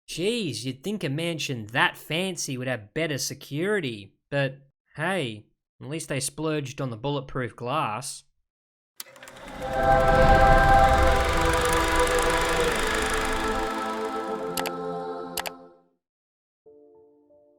Geez, you'd think a mansion that fancy would have better security, but hey, at least they splurged on the bulletproof glass.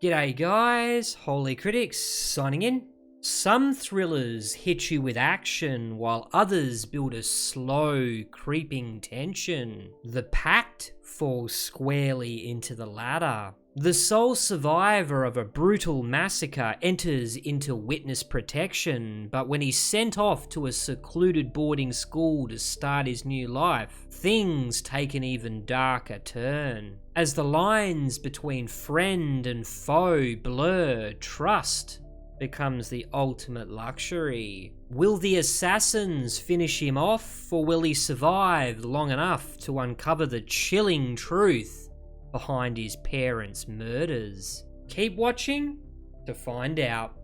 G'day guys, Holy Critics signing in. Some thrillers hit you with action while others build a slow, creeping tension. The Pact falls squarely into the latter. The sole survivor of a brutal massacre enters into witness protection, but when he's sent off to a secluded boarding school to start his new life, things take an even darker turn. As the lines between friend and foe blur, trust becomes the ultimate luxury. Will the assassins finish him off, or will he survive long enough to uncover the chilling truth behind his parents' murders? Keep watching to find out.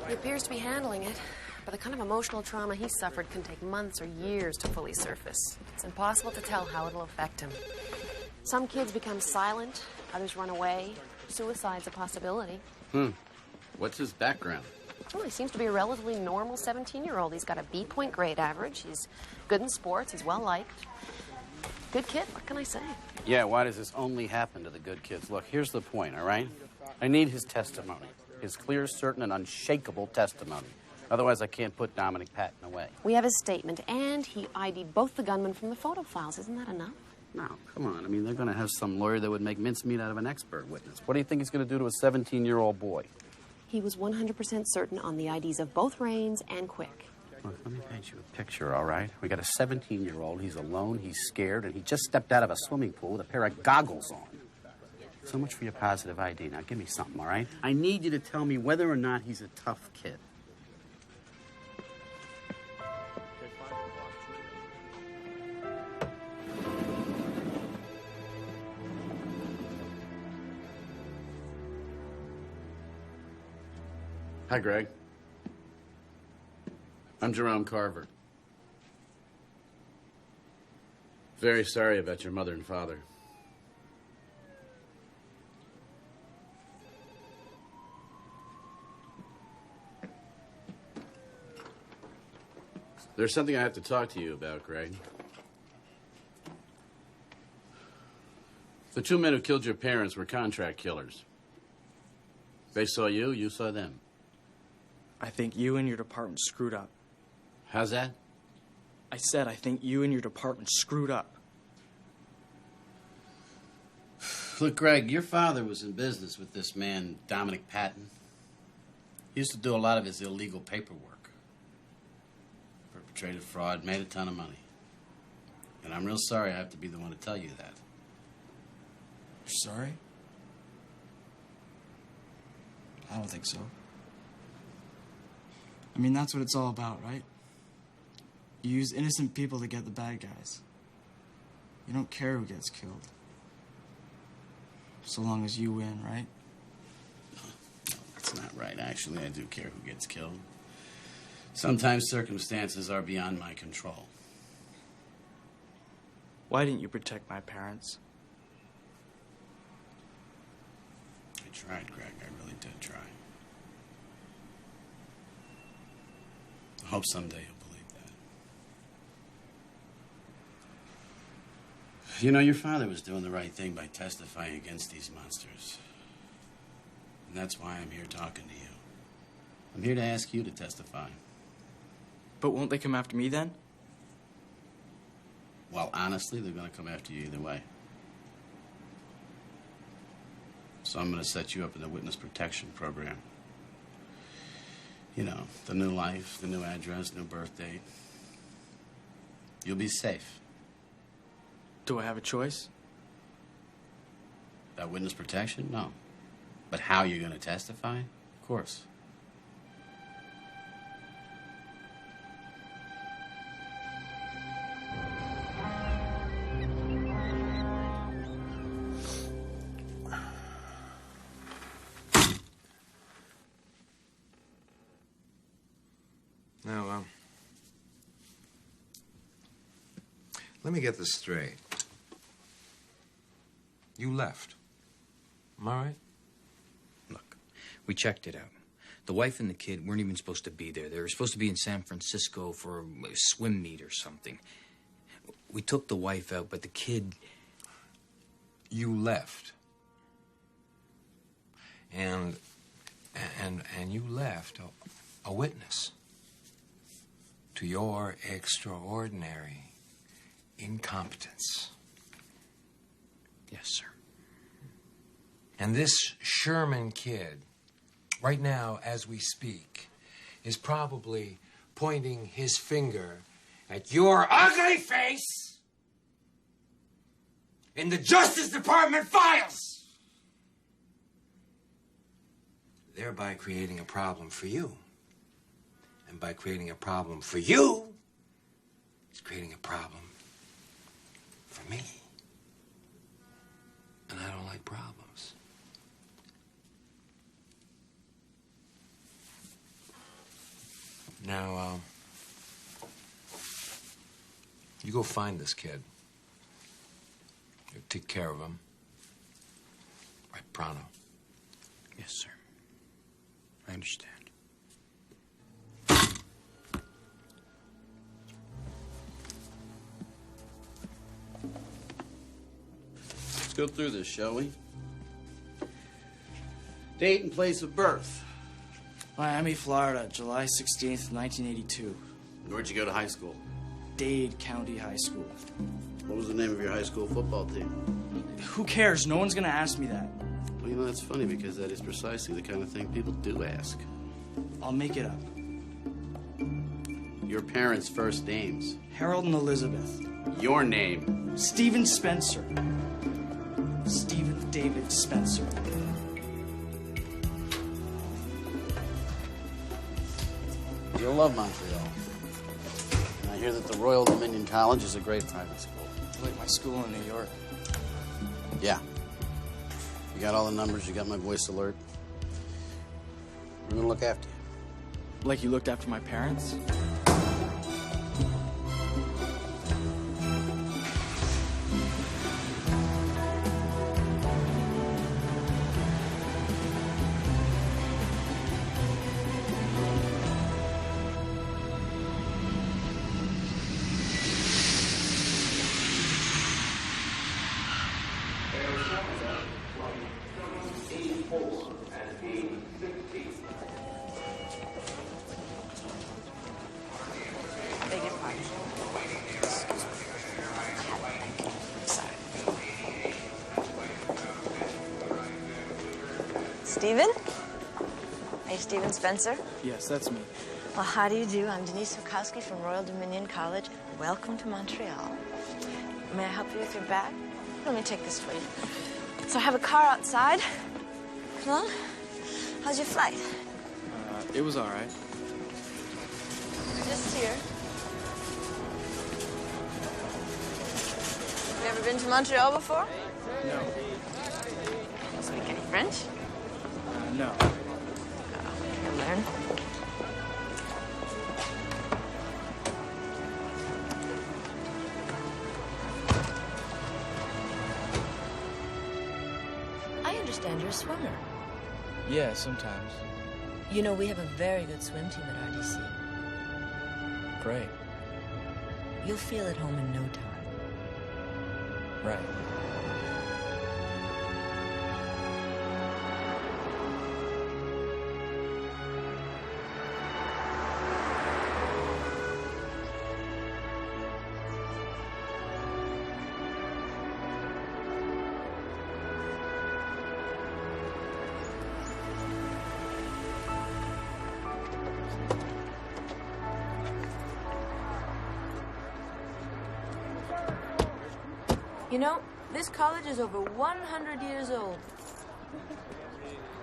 He appears to be handling it, but the kind of emotional trauma he suffered can take months or years to fully surface. It's impossible to tell how it'll affect him. Some kids become silent, others run away. Suicide's a possibility. What's his background? Well, he seems to be a relatively normal 17-year-old. He's got a B-point grade average. He's good in sports. He's well-liked. Good kid, what can I say? Yeah, why does this only happen to the good kids? Look, here's the point, all right? I need his testimony. His clear, certain, and unshakable testimony. Otherwise, I can't put Dominic Patton away. We have his statement, and he ID'd both the gunmen from the photo files. Isn't that enough? No, come on. I mean, they're going to have some lawyer that would make mincemeat out of an expert witness. What do you think he's going to do to a 17-year-old boy? He was 100% certain on the IDs of both Rains and Quick. Look, let me paint you a picture, all right? We got a 17-year-old. He's alone, he's scared, and he just stepped out of a swimming pool with a pair of goggles on. So much for your positive ID. Now, give me something, all right? I need you to tell me whether or not he's a tough kid. Hi, Greg. I'm Jerome Carver. Very sorry about your mother and father. There's something I have to talk to you about, Greg. The two men who killed your parents were contract killers. They saw you, you saw them. I think you and your department screwed up. How's that? I said I think you and your department screwed up. Look, Greg, your father was in business with this man, Dominic Patton. He used to do a lot of his illegal paperwork. Perpetrated fraud, made a ton of money. And I'm real sorry I have to be the one to tell you that. You're sorry? I don't think so. I mean, that's what it's all about, right? You use innocent people to get the bad guys. You don't care who gets killed. So long as you win, right? No, that's not right. Actually, I do care who gets killed. Sometimes circumstances are beyond my control. Why didn't you protect my parents? I tried, Greg. I really did try. I hope someday you'll believe that. You know, your father was doing the right thing by testifying against these monsters. And that's why I'm here talking to you. I'm here to ask you to testify. But won't they come after me then? Well, honestly, they're going to come after you either way. So I'm going to set you up in the witness protection program. You know, the new life, the new address, new birth date. You'll be safe. Do I have a choice? About witness protection? No. But how you're going to testify? Of course. Now, let me get this straight. You left. Am I right? Look, we checked it out. The wife and the kid weren't even supposed to be there. They were supposed to be in San Francisco for a swim meet or something. We took the wife out, but the kid... You left. And you left a witness to your extraordinary incompetence. Yes, sir. And this Sherman kid, right now as we speak, is probably pointing his finger at your ugly face in the Justice Department files, thereby creating a problem for you. And by creating a problem for you, it's creating a problem for me. And I don't like problems. You go find this kid. You take care of him. Right pronto. Yes, sir. I understand. Let's go through this, shall we? Date and place of birth. Miami, Florida, July 16th, 1982. Where'd you go to high school? Dade County High School. What was the name of your high school football team? Who cares? No one's gonna ask me that. Well, you know, that's funny because that is precisely the kind of thing people do ask. I'll make it up. Your parents' first names. Harold and Elizabeth. Your name. Stephen Spencer. Stephen David Spencer. You'll love Montreal. And I hear that the Royal Dominion College is a great private school. Like my school in New York. Yeah. You got all the numbers, you got my voice alert. We're gonna look after you. Like you looked after my parents? Beg your pardon. Sorry. Stephen? Are you Stephen Spencer? Yes, that's me. Well, how do you do? I'm Denise Wachowski from Royal Dominion College. Welcome to Montreal. May I help you with your bag? Let me take this for you. So I have a car outside. Come on. How's your flight? It was all right. Just here. You ever been to Montreal before? No. Speak any French? No. You'll learn. I understand you're a swimmer. Yeah, sometimes. You know, we have a very good swim team at RDC. Great. You'll feel at home in no time. Right. You know, this college is over 100 years old.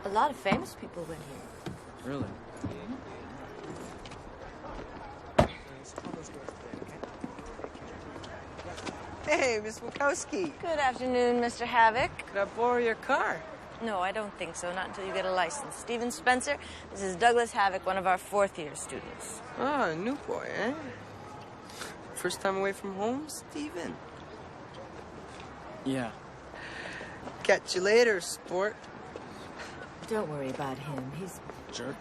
A lot of famous people went here. Really? Hey, Miss Wachowski. Good afternoon, Mr. Havoc. Could I borrow your car? No, I don't think so. Not until you get a license. Stephen Spencer, this is Douglas Havoc, one of our fourth-year students. Oh, new boy, eh? First time away from home, Stephen? Yeah. Catch you later, sport. Don't worry about him. He's... Jerk.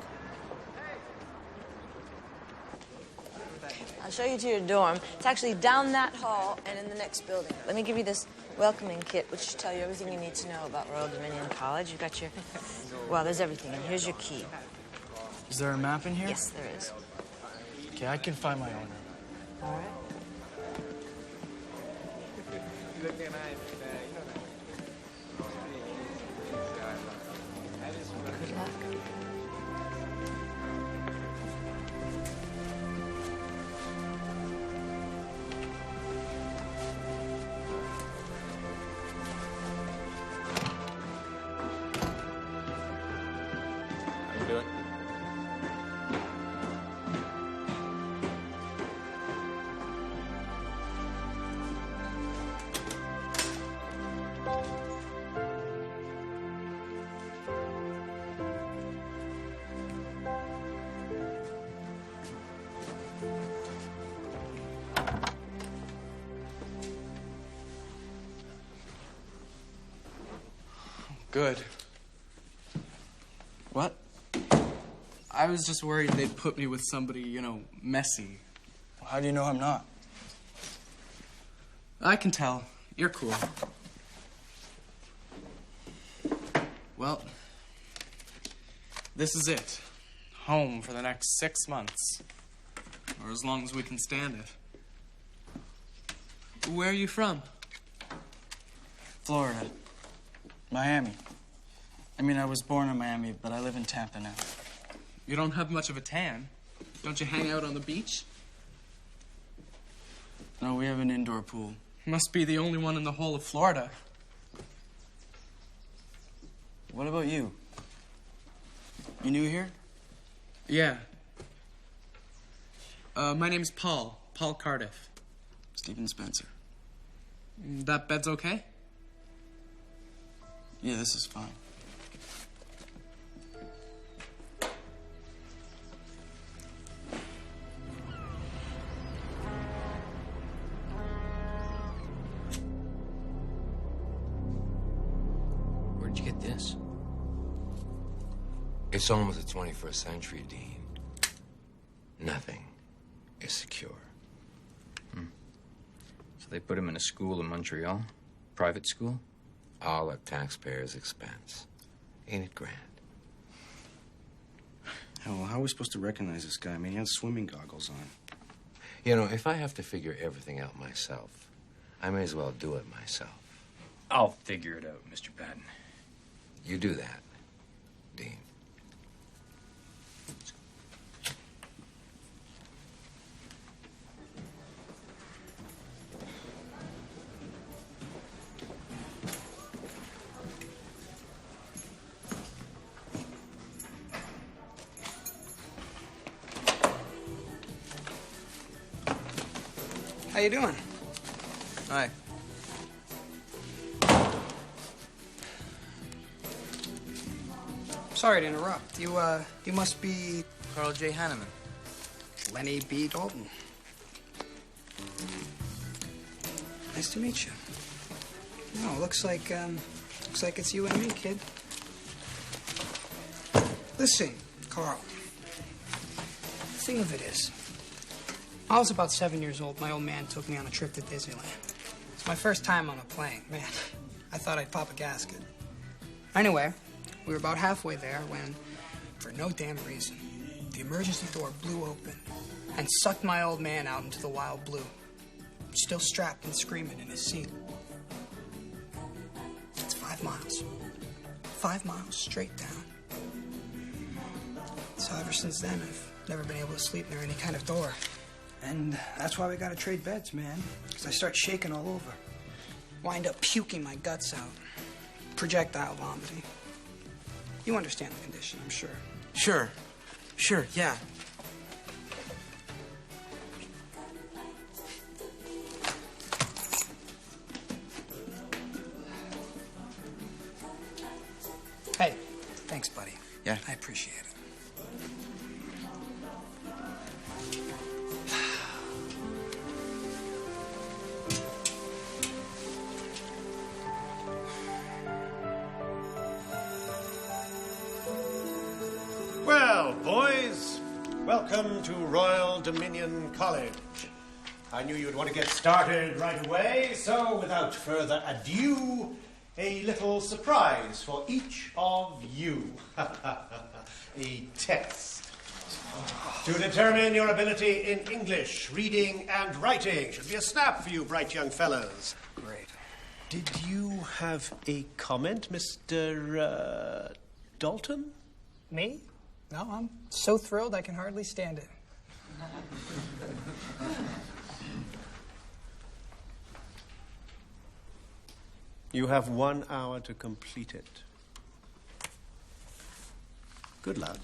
I'll show you to your dorm. It's actually down that hall and in the next building. Let me give you this welcoming kit, which should tell you everything you need to know about Royal Dominion College. You've got your... Well, there's everything. And here's your key. Is there a map in here? Yes, there is. Okay, I can find my owner. All right. Good luck. How you doing? Good. What? I was just worried they'd put me with somebody, you know, messy. How do you know I'm not? I can tell. You're cool. Well, this is it. Home for the next 6 months. Or as long as we can stand it. Where are you from? Florida. Miami. I mean, I was born in Miami, but I live in Tampa now. You don't have much of a tan. Don't you hang out on the beach? No, we have an indoor pool. Must be the only one in the whole of Florida. What about you? You new here? Yeah. My name's Paul. Paul Cardiff. Stephen Spencer. That bed's okay? Yeah, this is fine. Where'd you get this? It's almost the 21st century, Dean. Nothing is secure. So they put him in a school in Montreal? Private school? All at taxpayers' expense. Ain't it grand? Hell, how are we supposed to recognize this guy? I mean, he had swimming goggles on. You know, if I have to figure everything out myself, I may as well do it myself. I'll figure it out, Mr. Patton. You do that, Dean. How you doing? Hi. Sorry to interrupt. You must be Carl J. Hanneman. Lenny B. Dalton. Nice to meet you. No, looks like it's you and me, kid. Listen, Carl. The thing of it is, I was about 7 years old. My old man took me on a trip to Disneyland. It's my first time on a plane. Man, I thought I'd pop a gasket. Anyway, we were about halfway there when, for no damn reason, the emergency door blew open and sucked my old man out into the wild blue, still strapped and screaming in his seat. It's 5 miles. 5 miles straight down. So ever since then, I've never been able to sleep near any kind of door. And that's why we gotta trade beds, man. Because I start shaking all over. Wind up puking my guts out. Projectile vomiting. You understand the condition, I'm sure. Sure, yeah. Hey, thanks, buddy. Yeah. I appreciate it. Well, boys, welcome to Royal Dominion College. I knew you'd want to get started right away, so without further ado, a little surprise for each of you. A test. To determine your ability in English, reading, and writing. Should be a snap for you bright young fellows. Great. Did you have a comment, Mr. Dalton? Me? No, I'm so thrilled I can hardly stand it. You have 1 hour to complete it. Good luck.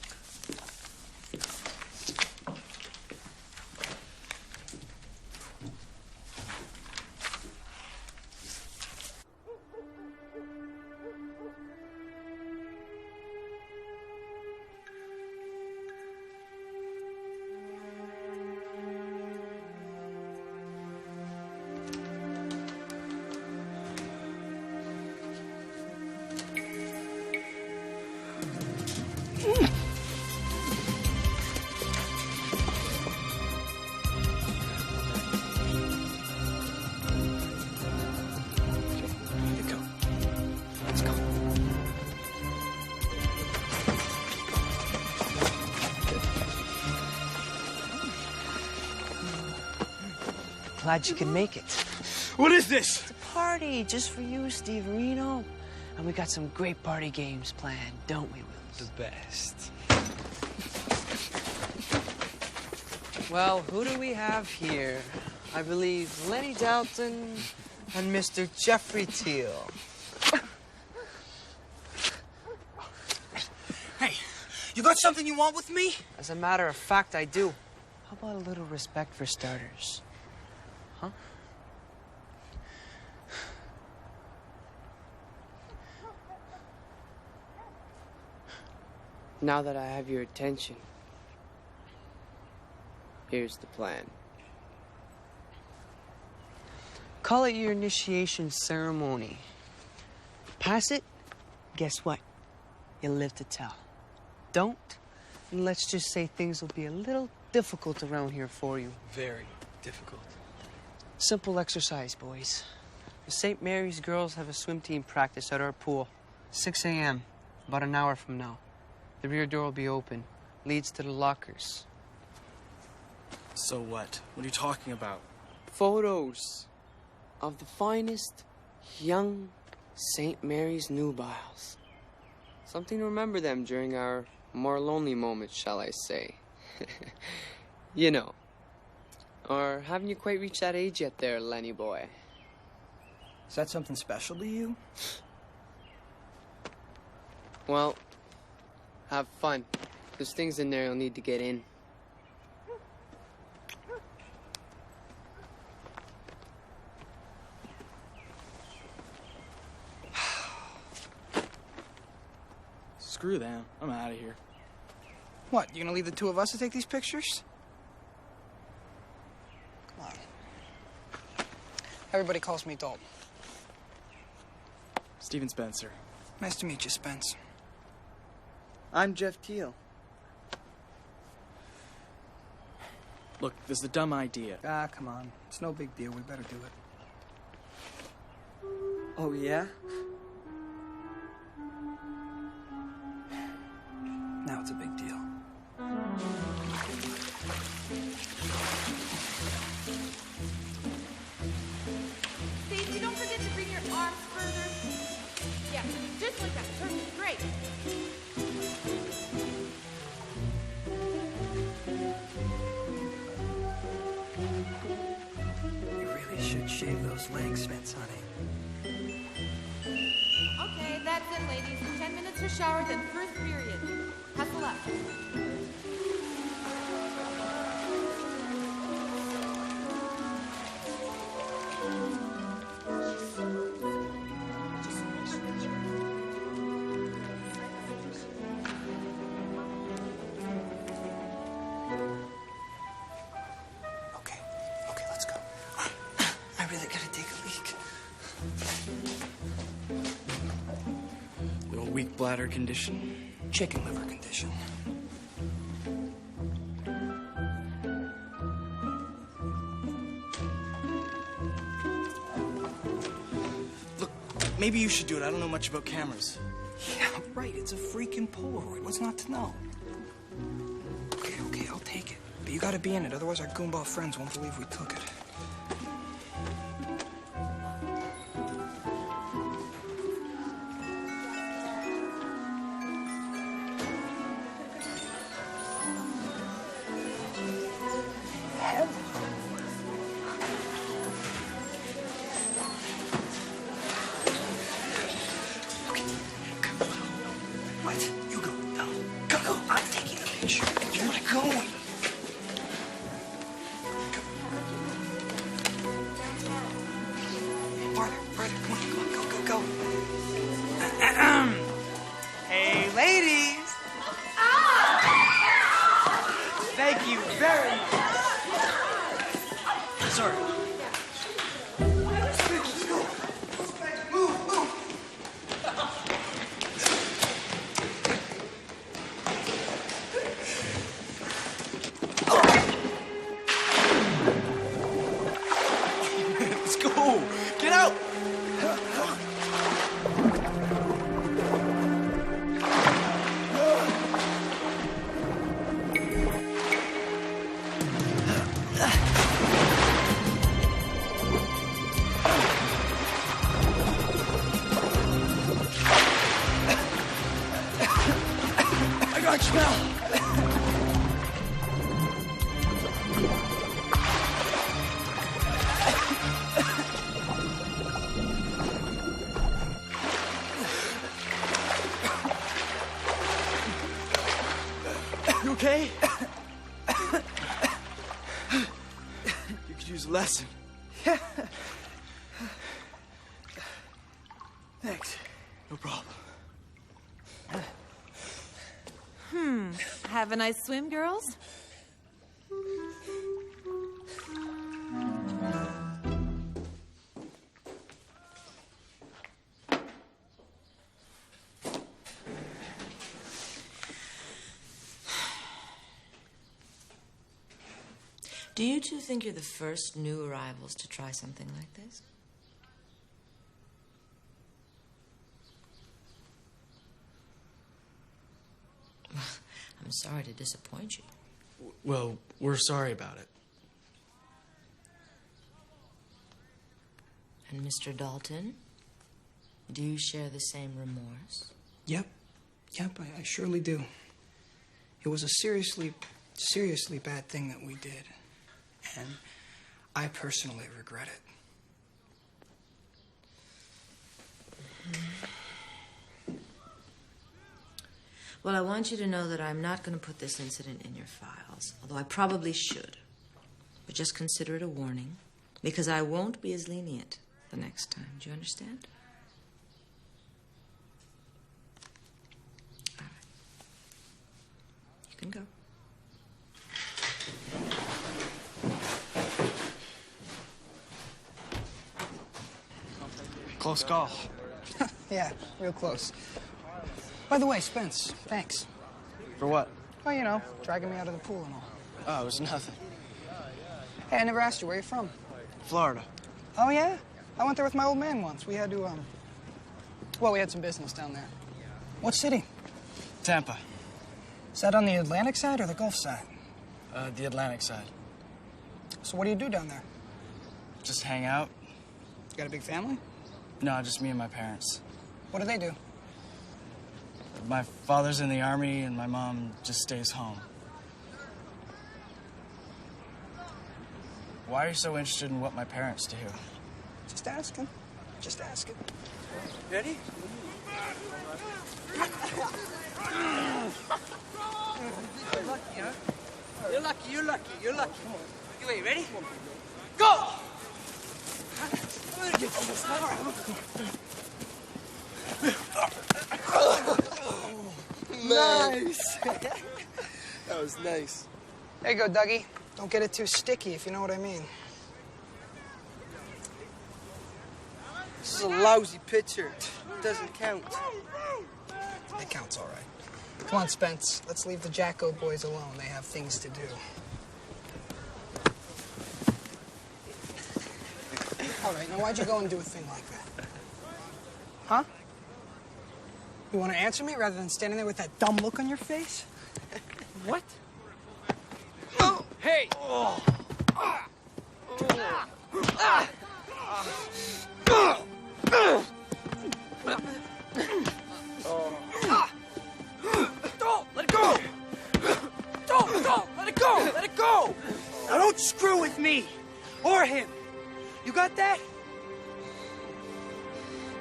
glad you could make it. What is this? It's a party just for you, Steverino. And we got some great party games planned, don't we, Wills? The best. Well, who do we have here? I believe Lenny Dalton and Mr. Jeffrey Teal. Hey, you got something you want with me? As a matter of fact, I do. How about a little respect for starters? Huh? Now that I have your attention, here's the plan. Call it your initiation ceremony. Pass it, guess what? You'll live to tell. Don't, and let's just say things will be a little difficult around here for you. Very difficult. Simple exercise, boys. The St. Mary's girls have a swim team practice at our pool. 6 a.m., about an hour from now. The rear door will be open. Leads to the lockers. So what? What are you talking about? Photos of the finest young St. Mary's nubiles. Something to remember them during our more lonely moments, shall I say. You know. Or haven't you quite reached that age yet there, Lenny boy? Is that something special to you? Well, have fun. There's things in there you'll need to get in. Screw them. I'm out of here. What, you gonna leave the two of us to take these pictures? Come on. Everybody calls me Dalton. Steven Spencer. Nice to meet you, Spence. I'm Jeff Teal. Look, this is a dumb idea. Ah, come on. It's no big deal. We better do it. Oh, yeah? Now it's a big deal. Stacey, don't forget to bring your arms further. Yeah, just like that. Perfect. Great. You really should shave those legs, Spence, honey. Okay, that's it, ladies. 10 minutes for shower, then first period. Hustle up. Okay, let's go. I really gotta take a leak. Little weak bladder condition. Chicken liver condition. Look, maybe you should do it. I don't know much about cameras. Yeah, right. It's a freaking Polaroid. What's not to know? Okay, I'll take it. But you gotta be in it, otherwise our goonball friends won't believe we took it. What? You go. No. Go. I'm taking a picture. You wanna go? Farther. Come on. Go. Hey, ladies. Thank you very much. Sorry. Let's go. Move. Let's go. Get out. okay? You could use a lesson. Yeah. Thanks. No problem. Have a nice swim, girls? Do you two think you're the first new arrivals to try something like this? I'm sorry to disappoint you. Well, we're sorry about it. And Mr. Dalton, do you share the same remorse? Yep, I surely do. It was a seriously bad thing that we did. And I personally regret it. Well, I want you to know that I'm not going to put this incident in your files, although I probably should. But just consider it a warning, because I won't be as lenient the next time. Do you understand? All right. You can go. Close call. Yeah, real close. By the way, Spence, thanks. For what? Well, you know, dragging me out of the pool and all. Oh, it was nothing. Hey, I never asked you, where you from? Florida. Oh, yeah? I went there with my old man once. We had to, well, we had some business down there. What city? Tampa. Is that on the Atlantic side or the Gulf side? The Atlantic side. So what do you do down there? Just hang out. You got a big family? No, just me and my parents. What do they do? My father's in the Army, and my mom just stays home. Why are you so interested in what my parents do? Just asking. Just asking. Ready? You're lucky, huh? You're lucky, you're lucky, you're lucky. Wait, ready? Go! I'm gonna get you this time. All right, Nice. That was nice. There you go, Dougie. Don't get it too sticky, if you know what I mean. This is a lousy picture. It doesn't count. It counts all right. Come on, Spence. Let's leave the Jacko boys alone. They have things to do. All right, now why'd you go and do a thing like that? Huh? You want to answer me rather than standing there with that dumb look on your face? What? Oh. Hey! Oh. Don't let it go! Don't let it go! Let it go! Now don't screw with me or him. You got that?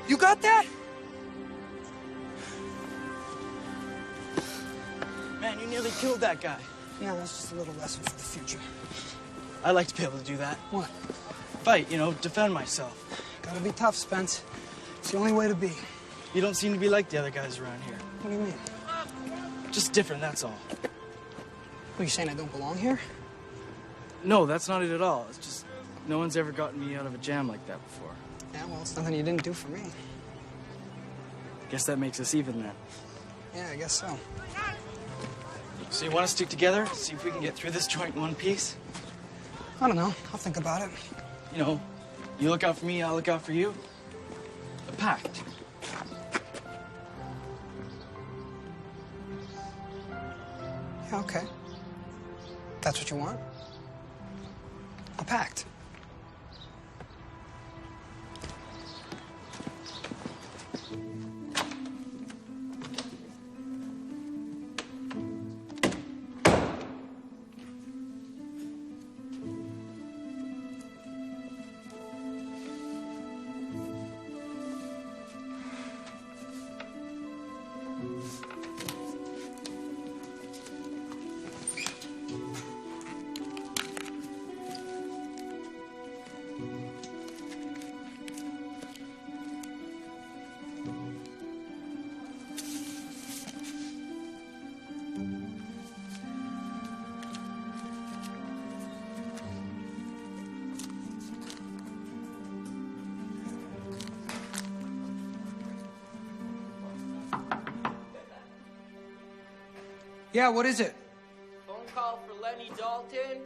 You got that? Man, you nearly killed that guy. Yeah, that's just a little lesson for the future. I'd like to be able to do that. What? Fight, you know, defend myself. Gotta be tough, Spence. It's the only way to be. You don't seem to be like the other guys around here. What do you mean? Just different, that's all. What, you saying I don't belong here? No, that's not it at all. It's just no one's ever gotten me out of a jam like that before. Yeah, well, it's nothing you didn't do for me. Guess that makes us even then. Yeah, I guess so. So you want to stick together? See if we can get through this joint in one piece? I don't know. I'll think about it. You know, you look out for me, I'll look out for you. A pact. Yeah, okay. That's what you want? A pact. Yeah, what is it? Phone call for Lenny Dalton.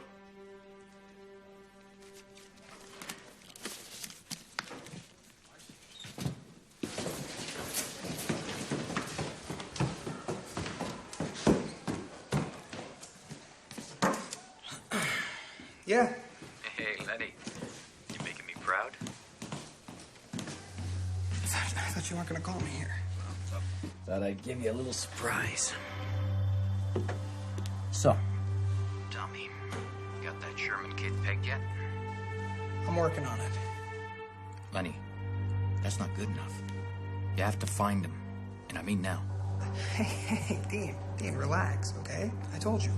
Yeah. Hey, Lenny. You making me proud? I thought you weren't gonna call me here. Thought I'd give you a little surprise. So, tell me, you got that Sherman kid pegged yet? I'm working on it. Lenny, that's not good enough. You have to find him. And I mean now. Hey, Dean, relax, okay? I told you.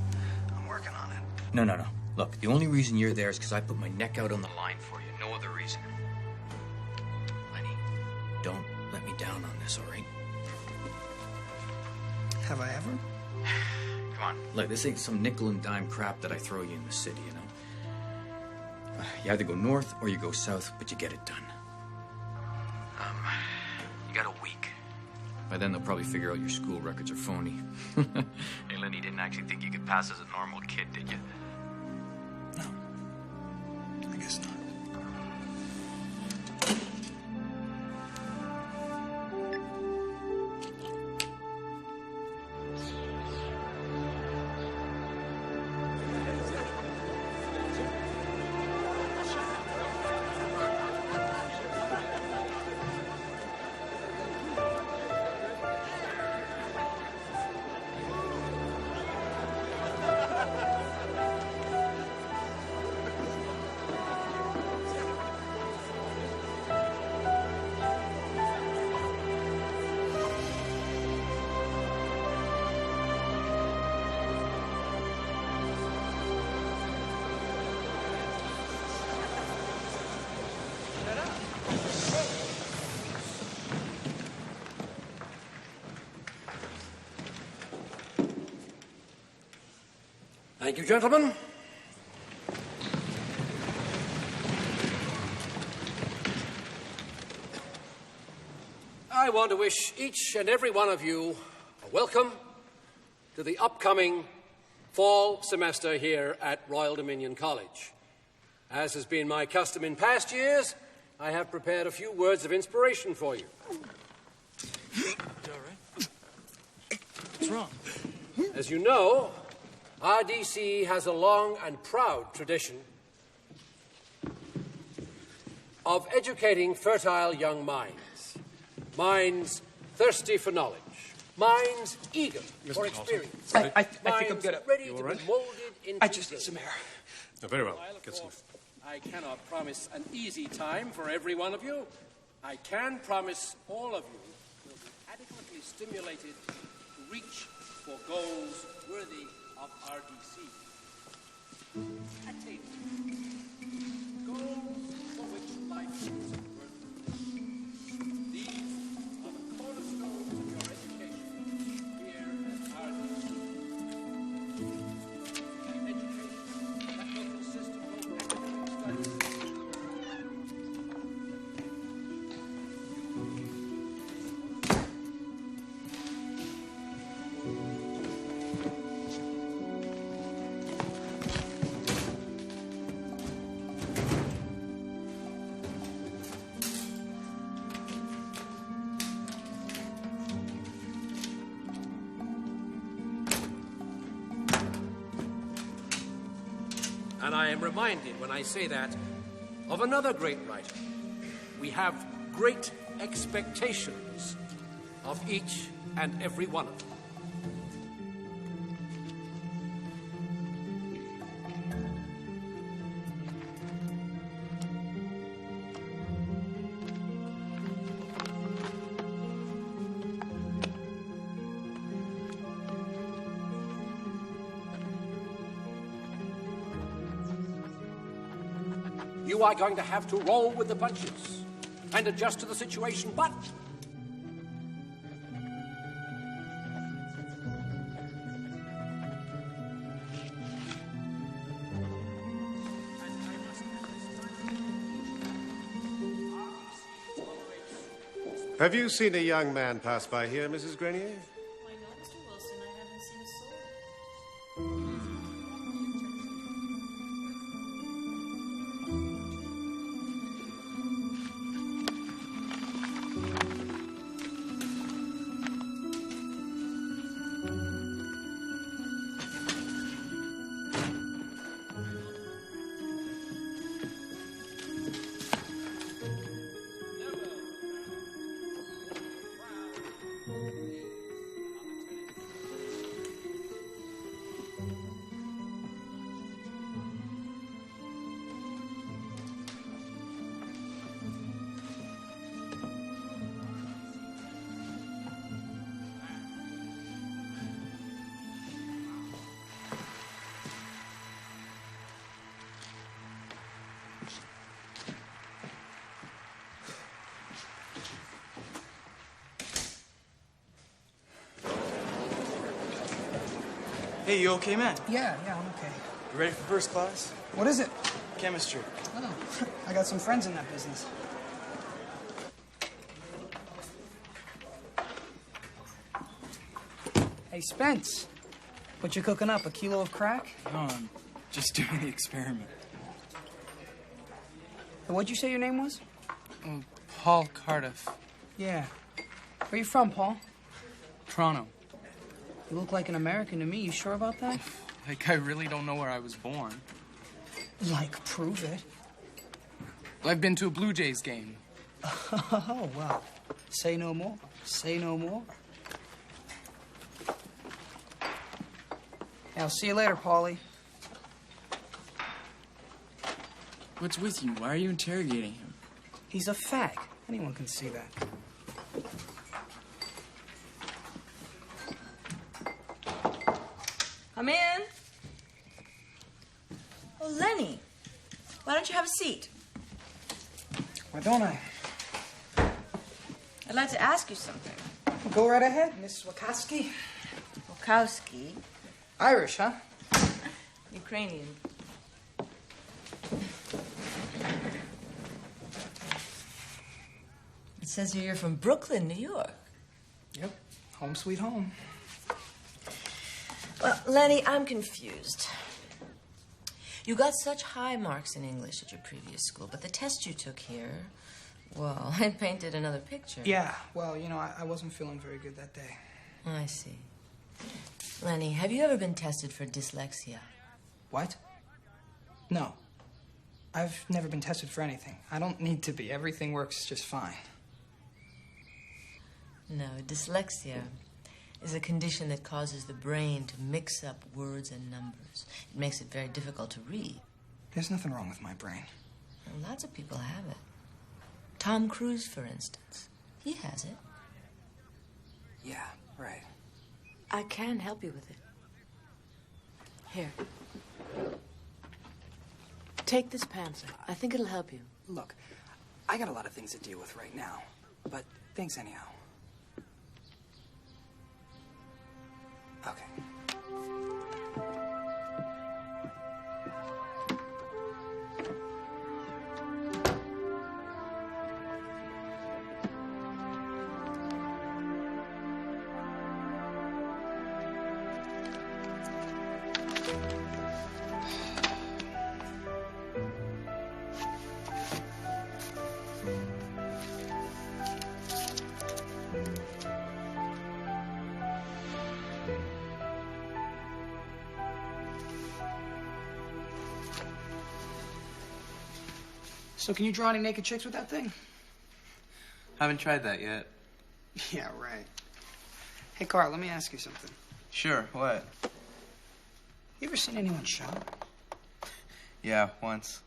I'm working on it. No. Look, the only reason you're there is because I put my neck out on the line for you. No other reason. Lenny, don't let me down on this, all right? Have I ever? Come on. Look, this ain't some nickel and dime crap that I throw you in the city, you know? You either go north or you go south, but you get it done. You got a week. By then, they'll probably figure out your school records are phony. Hey, Lenny, didn't actually think you could pass as a normal kid, did you? No. I guess not. Thank you, gentlemen. I want to wish each and every one of you a welcome to the upcoming fall semester here at Royal Dominion College. As has been my custom in past years, I have prepared a few words of inspiration for you. You all right? What's wrong? As you know, RDC has a long and proud tradition of educating fertile young minds. Minds thirsty for knowledge. Minds eager for experience. I think I'm good. Ready to be molded into I just need some air. Oh, very well. Get some. I cannot promise an easy time for every one of you. I can promise all of you will be adequately stimulated to reach for goals worthy of RDC. Attainable. Goals for which life is worth. These are the cornerstones of your education here at RDC. An education that will consist of both academic studies. And I am reminded when I say that of another great writer. We have great expectations of each and every one of them. You are going to have to roll with the punches and adjust to the situation, but Have you seen a young man pass by here, Mrs. Grenier? Why no, Mr. Wilson. I haven't seen a soul. Hey, you okay, man? Yeah, I'm okay. You ready for first class? What is it? Chemistry. Oh, I got some friends in that business. Hey, Spence. What you cooking up, a kilo of crack? No, I'm just doing the experiment. What'd you say your name was? Paul Cardiff. Yeah. Where you from, Paul? Toronto. You look like an American to me. You sure about that? Like, I really don't know where I was born. Like, prove it. I've been to a Blue Jays game. Oh, well. Say no more. Say no more. Yeah, I'll see you later, Paulie. What's with you? Why are you interrogating him? He's a fag. Anyone can see that. Come in. Oh, Lenny. Why don't you have a seat? Why don't I? I'd like to ask you something. Go right ahead, Miss Wachowski. Wachowski. Irish, huh? Ukrainian. It says here you're from Brooklyn, New York. Yep. Home sweet home. Well, Lenny, I'm confused. You got such high marks in English at your previous school, but the test you took here, well, it painted another picture. Yeah, well, you know, I wasn't feeling very good that day. I see. Lenny, have you ever been tested for dyslexia? What? No. I've never been tested for anything. I don't need to be. Everything works just fine. No, dyslexia is a condition that causes the brain to mix up words and numbers. It makes it very difficult to read. There's nothing wrong with my brain. Well, lots of people have it. Tom Cruise, for instance. He has it. Yeah, right. I can help you with it. Here. Take this pamphlet. I think it'll help you. Look, I got a lot of things to deal with right now, but thanks anyhow. Okay. So can you draw any naked chicks with that thing? Haven't tried that yet. Yeah, right. Hey, Carl, let me ask you something. Sure, what? You ever seen anyone shot? Yeah, once.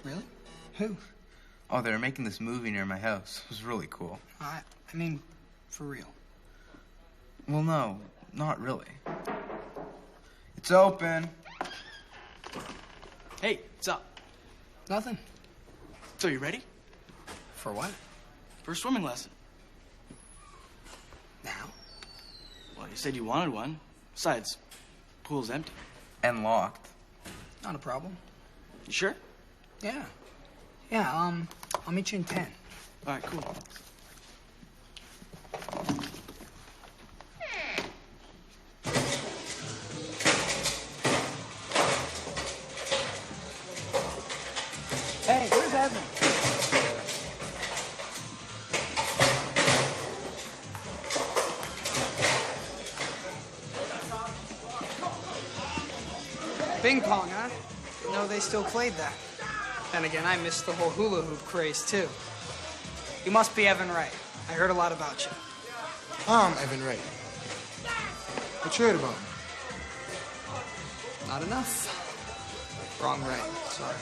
Really? Who? Oh, they were making this movie near my house. It was really cool. I mean, for real. Well, no, not really. It's open. Hey, what's up? Nothing. So you ready? For what? For a swimming lesson. Now? Well, you said you wanted one. Besides, pool's empty. And locked. Not a problem. You sure? Yeah. Yeah, I'll meet you in 10. All right, cool. Hey, where's Evan? Ping pong, huh? No, they still played that. Then again, I missed the whole hula hoop craze, too. You must be Evan Wright. I heard a lot about you. I'm Evan Wright. What you heard about me? Not enough. Wrong Wright. Sorry.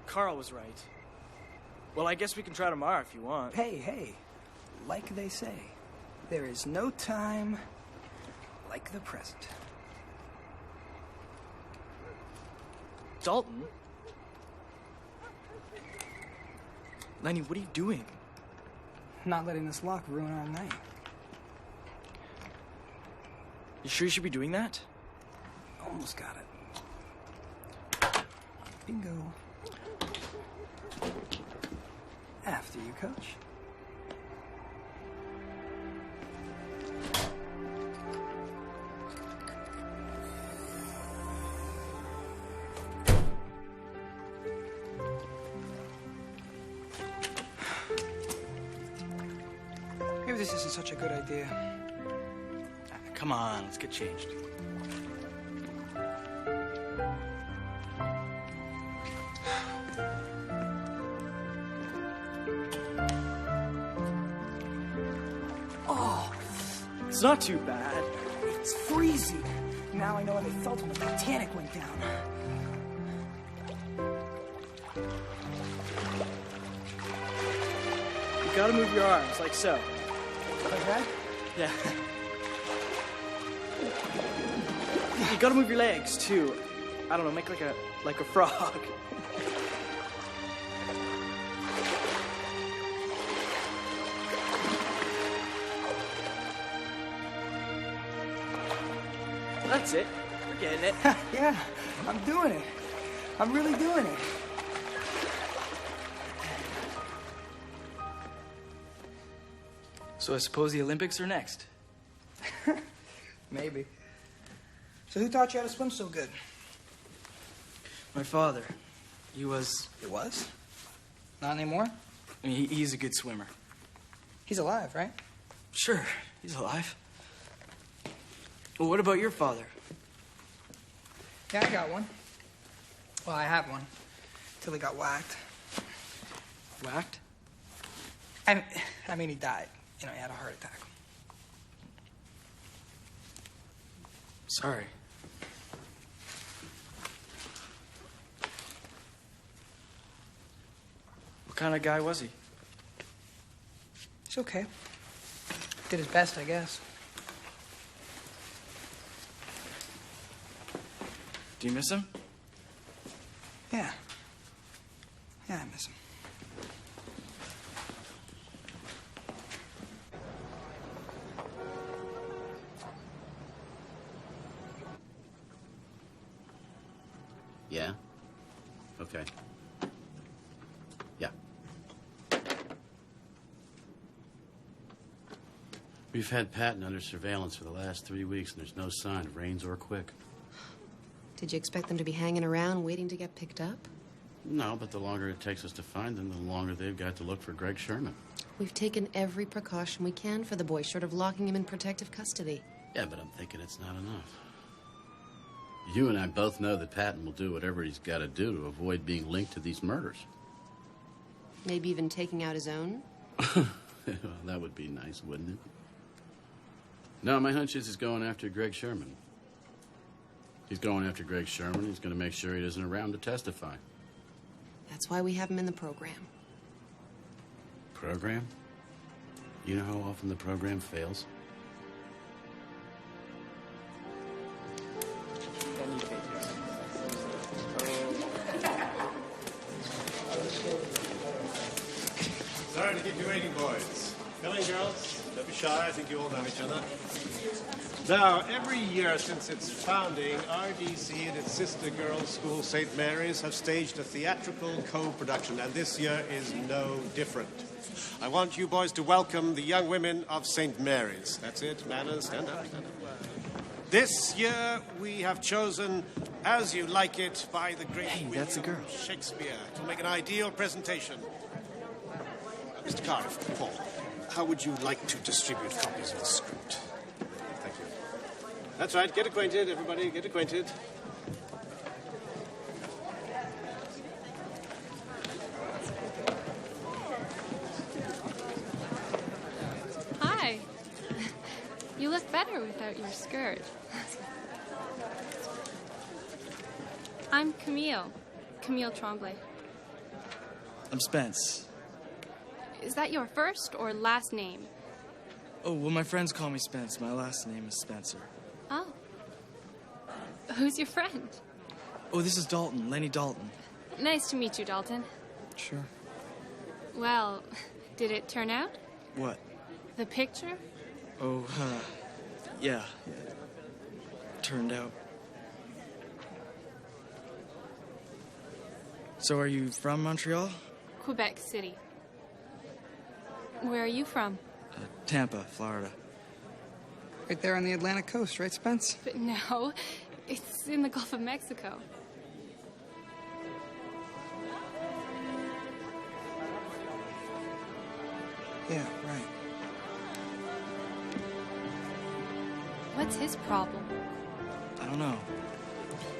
Carl was right. Well, I guess we can try tomorrow if you want. Hey, like they say, there is no time like the present. Dalton? Lenny, what are you doing? Not letting this lock ruin our night. You sure you should be doing that? Almost got it. Bingo. After you, coach. Maybe this isn't such a good idea. Come on, let's get changed. Oh, It's not too bad. it's freezing. Now I know how they felt when the Titanic went down. You gotta move your arms, like so. Like that? Yeah. You gotta move your legs, too. I don't know, make like a frog. That's it. We're getting it. Yeah, I'm doing it. I'm really doing it. So I suppose the Olympics are next. Maybe. So who taught you how to swim so good? My father. He was... It was? Not anymore? I mean, he's a good swimmer. He's alive, right? Sure, he's alive. Well, what about your father? Yeah, I got one. Well, I had one. Till he got whacked. Whacked? I mean, he died. You know, he had a heart attack. Sorry. What kind of guy was he? He's okay. Did his best, I guess. Do you miss him? Yeah. Yeah, I miss him. Yeah? Okay. Yeah. We've had Patton under surveillance for the last 3 weeks, and there's no sign of Rains or Quick. Did you expect them to be hanging around waiting to get picked up? No, but the longer it takes us to find them, the longer they've got to look for Greg Sherman. We've taken every precaution we can for the boy, short of locking him in protective custody. Yeah, but I'm thinking it's not enough. You and I both know that Patton will do whatever he's got to do to avoid being linked to these murders. Maybe even taking out his own? Well, that would be nice, wouldn't it? No, my hunch is he's going after Greg Sherman. He's going after Greg Sherman. He's going to make sure he isn't around to testify. That's why we have him in the program. Program? You know how often the program fails? Sorry to keep you waiting, boys. Come in, girls. Don't be shy. I think you all know each other. Now, every year since its founding, RDC and its sister girls' school, St. Mary's, have staged a theatrical co-production, and this year is no different. I want you boys to welcome the young women of St. Mary's. That's it. Manners, stand up, stand up. This year, we have chosen As You Like It by the great that's a girl. Shakespeare to make an ideal presentation. Mr. Cardiff, Paul, how would you like to distribute copies of the script? Thank you. That's right. Get acquainted, everybody. Get acquainted. Hi. You look better without your skirt. I'm Camille Tremblay. I'm Spence. Is that your first or last name? Oh, well, my friends call me Spence. My last name is Spencer. Oh. Who's your friend? Oh, this is Dalton, Lenny Dalton. Nice to meet you, Dalton. Sure. Well, did it turn out? What? The picture? Oh, yeah. Turned out. So are you from Montreal? Quebec City. Where are you from? Tampa, Florida. Right there on the Atlantic coast, right, Spence? But no, it's in the Gulf of Mexico. Yeah, right. What's his problem? I don't know.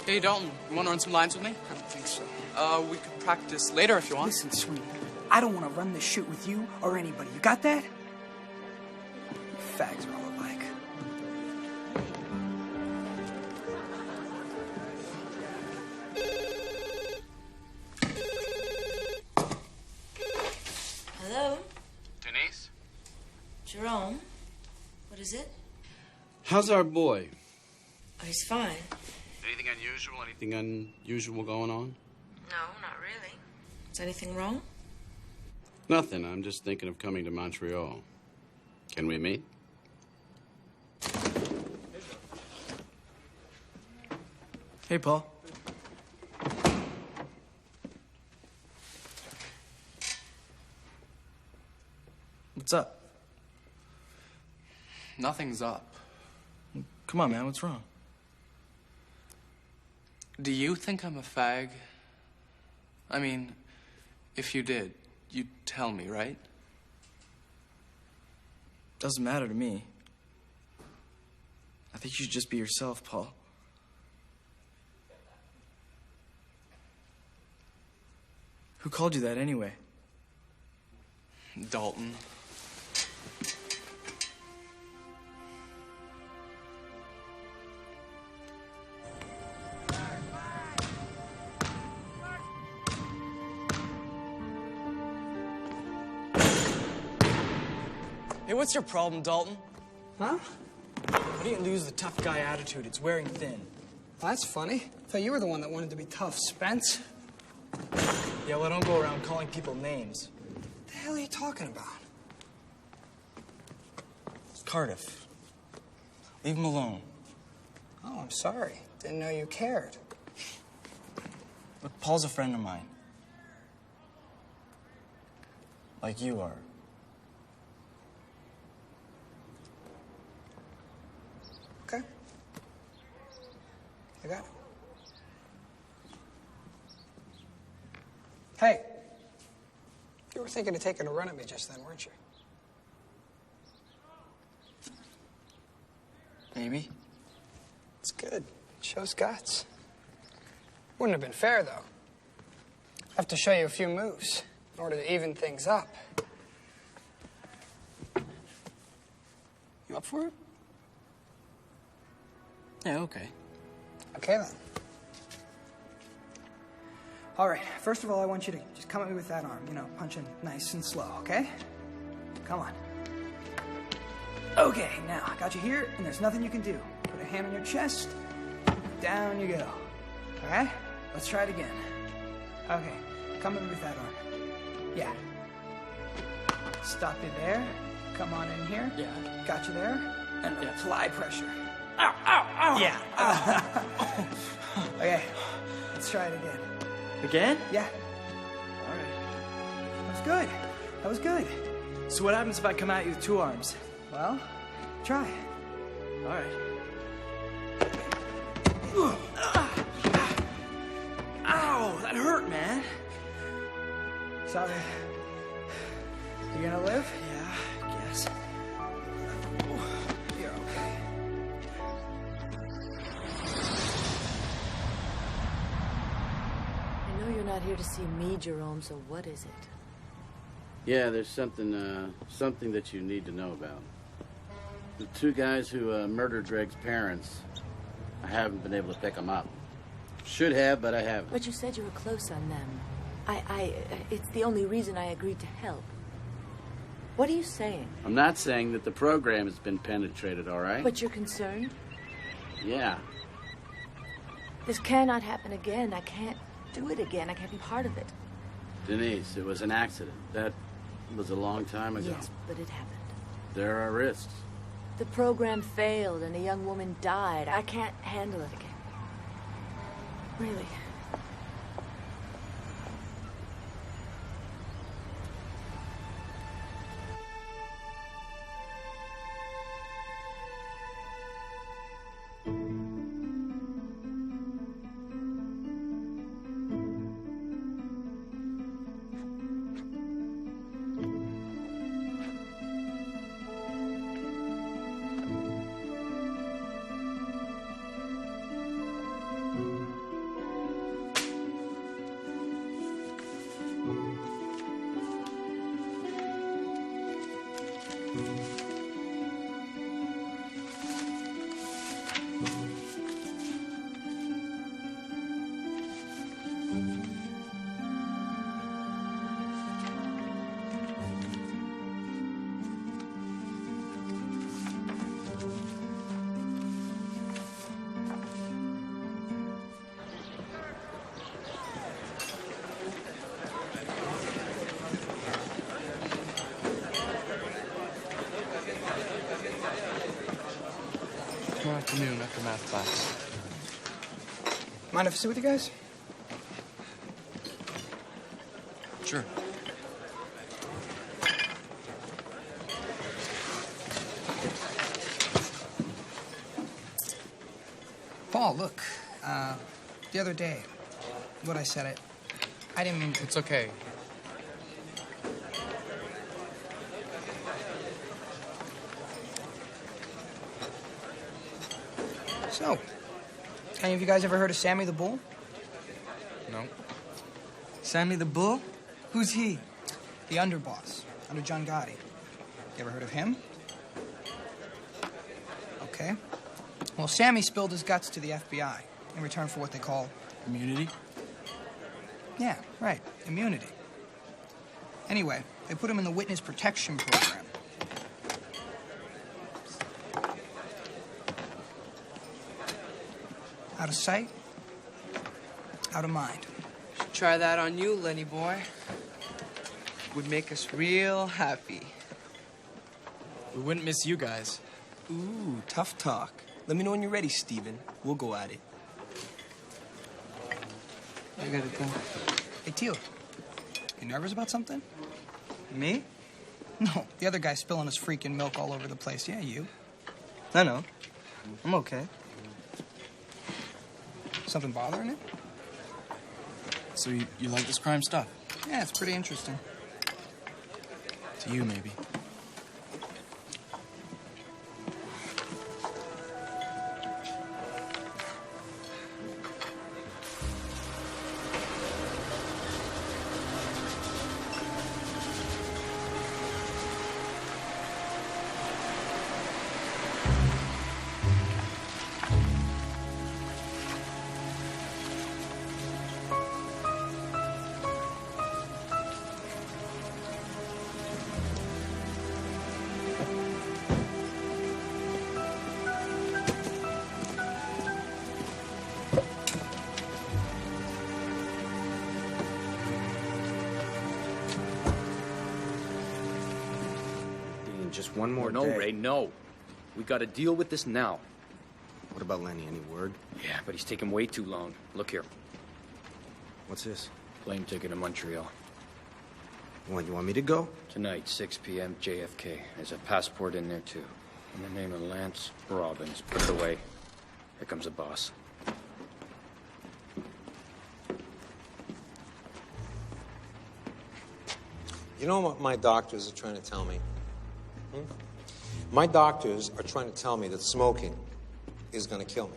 Hey, Dalton, you want to run some lines with me? I don't think so. We could practice later if you want. Listen, sweetie, I don't want to run this shit with you or anybody. You got that? Fags are all alike. Hello? Denise? Jerome? What is it? How's our boy? Oh, he's fine. Anything unusual? Anything unusual going on? No, not really. Is anything wrong? Nothing. I'm just thinking of coming to Montreal. Can we meet? Hey, Paul. What's up? Nothing's up. Come on, man. What's wrong? Do you think I'm a fag? I mean, if you did, you'd tell me, right? Doesn't matter to me. I think you should just be yourself, Paul. Who called you that anyway? Dalton. Hey, what's your problem, Dalton? Huh? Why do you lose the tough guy attitude? It's wearing thin. That's funny. I thought you were the one that wanted to be tough, Spence. Yeah, well, I don't go around calling people names. What the hell are you talking about? It's Cardiff. Leave him alone. Oh, I'm sorry. Didn't know you cared. Look, Paul's a friend of mine. Like you are. Okay. I got it. Hey. You were thinking of taking a run at me just then, weren't you? Maybe. It's good. It shows guts. Wouldn't have been fair, though. I have to show you a few moves in order to even things up. You up for it? Yeah, okay. Okay, then. All right, first of all, I want you to just come at me with that arm. You know, punching nice and slow, okay? Come on. Okay, now, I got you here, and there's nothing you can do. Put a hand on your chest, down you go. All right? Let's try it again. Okay, come at me with that arm. Yeah. Stop you there. Come on in here. Yeah. Got you there. And apply pressure. Ow, ow, ow! Yeah. Okay, let's try it again. Again? Yeah. All right. That was good. That was good. So what happens if I come at you with two arms? Well, try. All right. Ow! That hurt, man. Sorry. You gonna live? Yeah, I guess. You're okay. I know you're not here to see me, Jerome, so what is it? Yeah, there's something that you need to know about. The two guys who murdered Greg's parents, I haven't been able to pick them up. Should have, but I haven't. But you said you were close on them. It's the only reason I agreed to help. What are you saying? I'm not saying that the program has been penetrated, all right? But you're concerned? Yeah. This cannot happen again. I can't do it again. I can't be part of it. Denise, it was an accident. That was a long time ago. Yes, but it happened. There are risks. The program failed and a young woman died. I can't handle it again. Really. Tomorrow afternoon after math class. Mind if I sit with you guys? Sure. Paul, look. The other day, what I said, I didn't mean to... It's okay. So, any of you guys ever heard of Sammy the Bull? No. Sammy the Bull? Who's he? The underboss, under John Gotti. You ever heard of him? Okay. Well, Sammy spilled his guts to the FBI in return for what they call... Immunity? Yeah, right. Immunity. Anyway, they put him in the witness protection program. Out of sight, out of mind. Should try that on you, Lenny boy. Would make us real happy. We wouldn't miss you guys. Ooh, tough talk. Let me know when you're ready, Steven. We'll go at it. I gotta go. Hey, Teal. You nervous about something? Me? No, the other guy spilling his freaking milk all over the place. Yeah, you. I know. I'm okay. Something bothering you? So you like this crime stuff? Yeah, it's pretty interesting. To you, maybe. Just one more No, day. Ray, no. We gotta deal with this now. What about Lenny? Any word? Yeah, but he's taking way too long. Look here. What's this? Plane ticket to Montreal. You want me to go? Tonight, 6 p.m. JFK. There's a passport in there, too. In the name of Lance Robbins. Put it away. Here comes the boss. You know what my doctors are trying to tell me? My doctors are trying to tell me that smoking is going to kill me.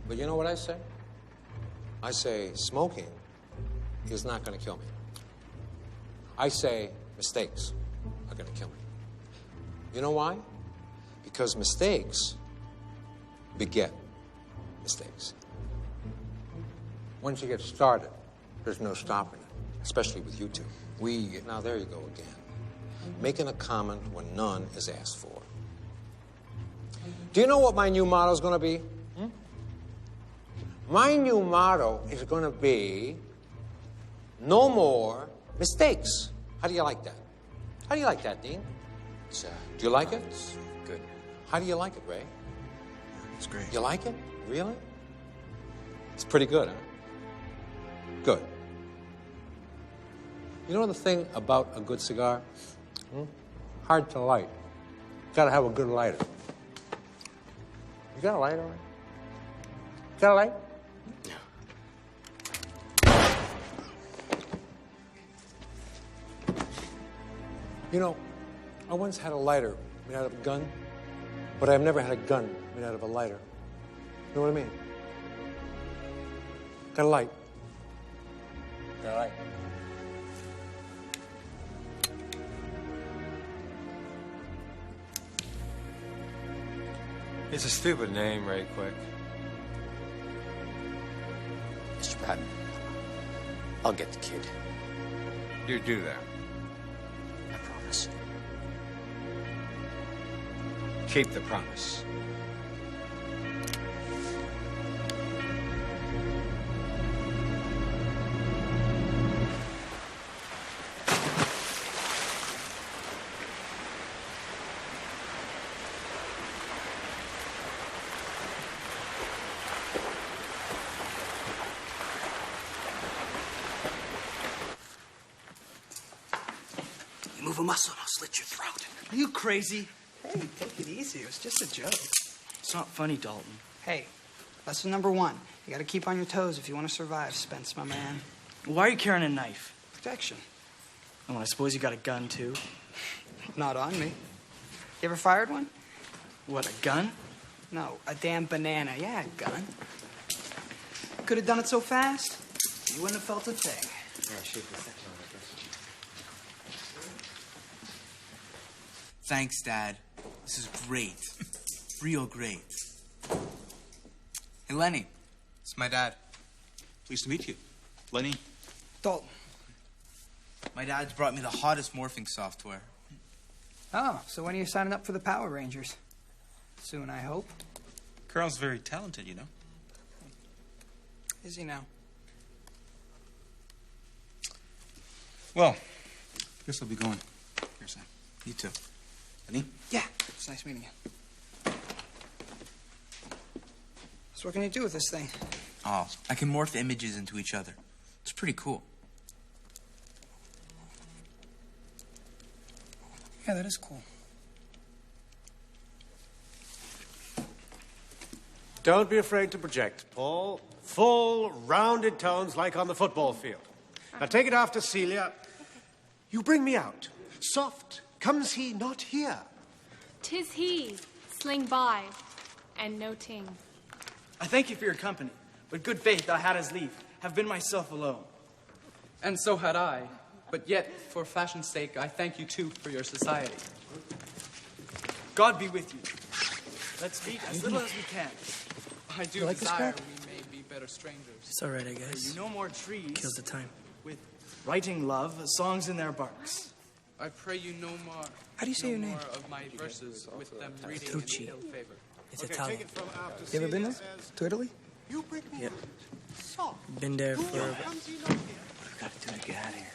But you know what I say? I say smoking is not going to kill me. I say mistakes are going to kill me. You know why? Because mistakes beget mistakes. Once you get started, there's no stopping it, especially with you two. Now there you go again. Making a comment when none is asked for. Do you know what my new motto is going to be? My new motto is going to be no more mistakes. How do you like that? How do you like that, Dean? Do you like it? It's good. How do you like it, Ray? It's great. You like it? Really? It's pretty good, huh? Good. You know the thing about a good cigar? Hard to light. Gotta have a good lighter. You got a lighter, right? Got a light? You know, I once had a lighter made out of a gun, but I've never had a gun made out of a lighter. You know what I mean? Got a light. Got a light. It's a stupid name, Ray Quick. Mr. Patton, I'll get the kid. You do that. I promise. Keep the promise. Move a muscle and I'll slit your throat. Are you crazy? Hey, take it easy. It was just a joke. It's not funny, Dalton. Hey, lesson number 1. You gotta keep on your toes if you want to survive, Spence, my man. Why are you carrying a knife? Protection. Oh, I suppose you got a gun, too. Not on me. You ever fired one? What, a gun? No, a damn banana. Yeah, a gun. Could have done it so fast, you wouldn't have felt a thing. Thanks, Dad. This is great. Real great. Hey, Lenny. It's my dad. Pleased to meet you. Lenny. Dalton. My dad's brought me the hottest morphing software. Oh, so when are you signing up for the Power Rangers? Soon, I hope. Carl's very talented, you know. Is he now? Well, guess I'll be going. Here, Sam. You too. Lenny? Yeah, it's nice meeting you. So what can you do with this thing? Oh, I can morph images into each other. It's pretty cool. Yeah, that is cool. Don't be afraid to project, Paul. Full, rounded tones like on the football field. Now take it after Celia. You bring me out. Soft. Comes he not here? 'Tis he, sling by, and no ting. I thank you for your company, but good faith I had as lief, have been myself alone. And so had I. But yet, for fashion's sake, I thank you too for your society. God be with you. Let's speak as little as we can. I do You like this desire crap? we may be better strangers. It's all right, I guess. You know more trees. Kills the time. With writing love, songs in their barks. I pray you no more. How do you say your name? More of my verses with them reading Tucci. in ill favor. It's Italian. You ever been there? To Italy? You bring me Yeah. out. Soft. Been there for... Comes he not here? What do we got to do to get out of here?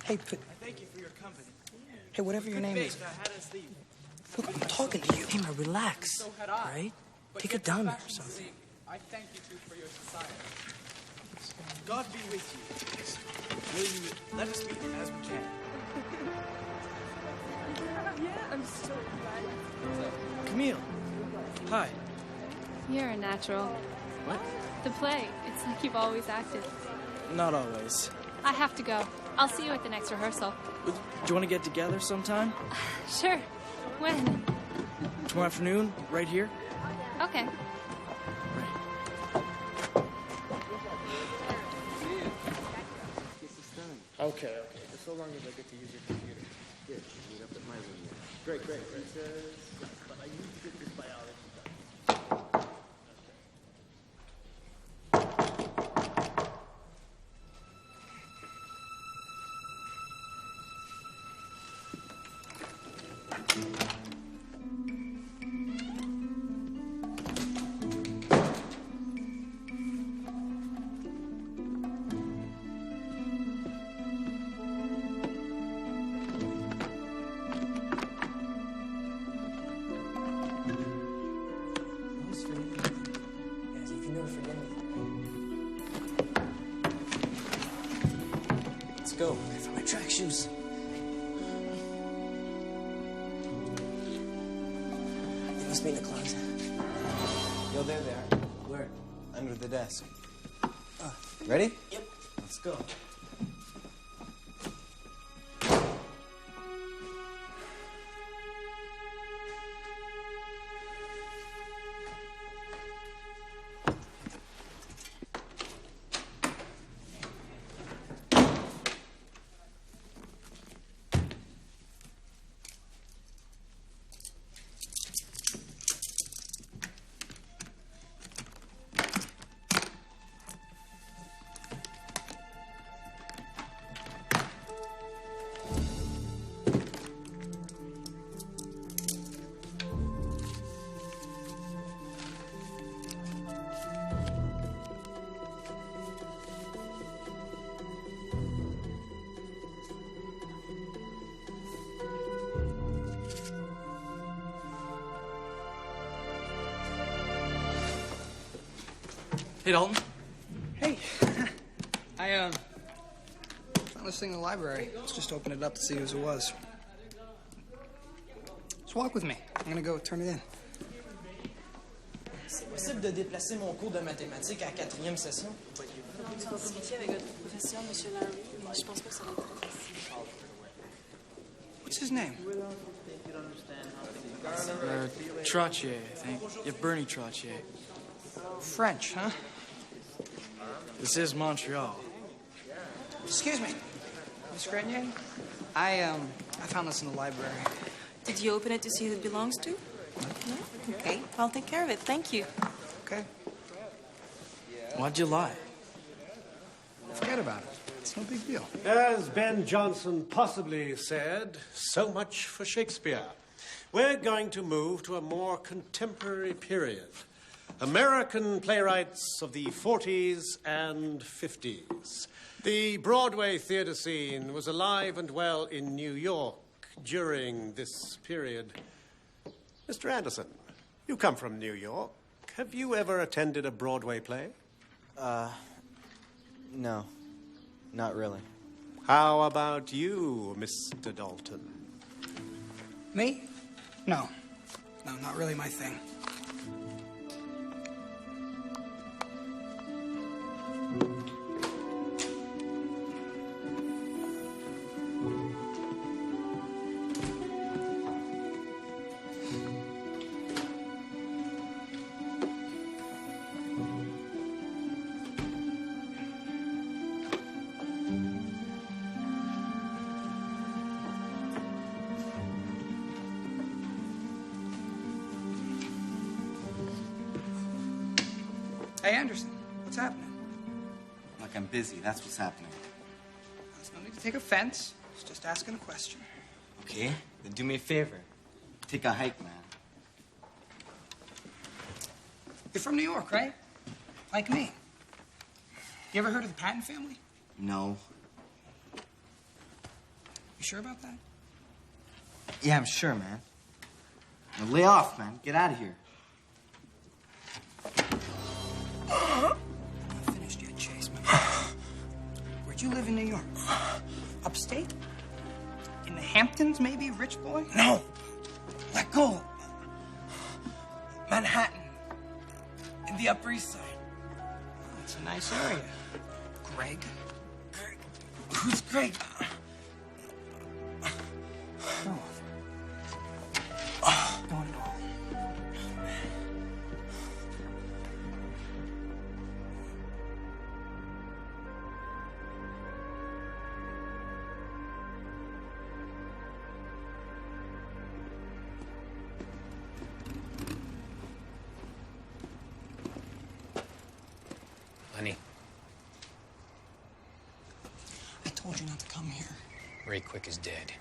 Hey, Thank you for your company. hey, whatever your Good name is. faith I had as lief. Look, I'm talking to you. Hey, man, relax. So had I. Right? But Take yet it down for there or fashion's something. sake, I thank you too for your society. God be with you. Will you let us speak as we can? Yeah, I'm so glad. Camille. Hi. You're a natural. What? The play, it's like you've always acted. Not always. I have to go. I'll see you at the next rehearsal. Do you want to get together sometime? Sure. When? Tomorrow afternoon, right here? Okay. Okay. Just so long as I get to use your computer. Good. Meet up at my room. Great. But I need to get this biology done. go. I found my track shoes. They must be in the closet. Yo, there they are. Where? Under the desk. Ready? Yep. Let's go. Hey, Dalton. Hey. I found this thing in the library. Let's just open it up to see whose it was. Just walk with me. I'm gonna go turn it in. C'est possible de déplacer mon cours de mathématiques à 4e session? On s'en discutait avec notre professeur, M. Larry, mais je pense pas que ça va être très facile. What's his name? Trottier, I think. Yeah, Bernie Trottier. French, huh? This is Montreal. Excuse me, Miss Grenier. I found this in the library. Did you open it to see who it belongs to? No? Okay, I'll take care of it. Thank you. Okay. Why'd you lie? Forget about it. It's no big deal. As Ben Jonson possibly said, so much for Shakespeare. We're going to move to a more contemporary period. American playwrights of the 40s and 50s. The Broadway theater scene was alive and well in New York during this period. Mr. Anderson, you come from New York. Have you ever attended a Broadway play? No. Not really. How about you, Mr. Dalton? Me? No. No, not really my thing. Hey, Anderson, what's happening? Look, I'm busy. That's what's happening. There's no need to take offense. It's just asking a question. Okay? Then do me a favor. Take a hike, man. You're from New York, right? Like me. You ever heard of the Patton family? No. You sure about that? Yeah, I'm sure, man. Now lay off, man. Get out of here. I'm not finished yet, Chase, man. Where'd you live in New York? Upstate? In the Hamptons, maybe, rich boy? No. Let go. Manhattan. In the Upper East Side. Oh, it's a nice area. Greg? Greg? Who's Greg? No. Not at all. Honey, I told you not to come here. Ray Quick is dead.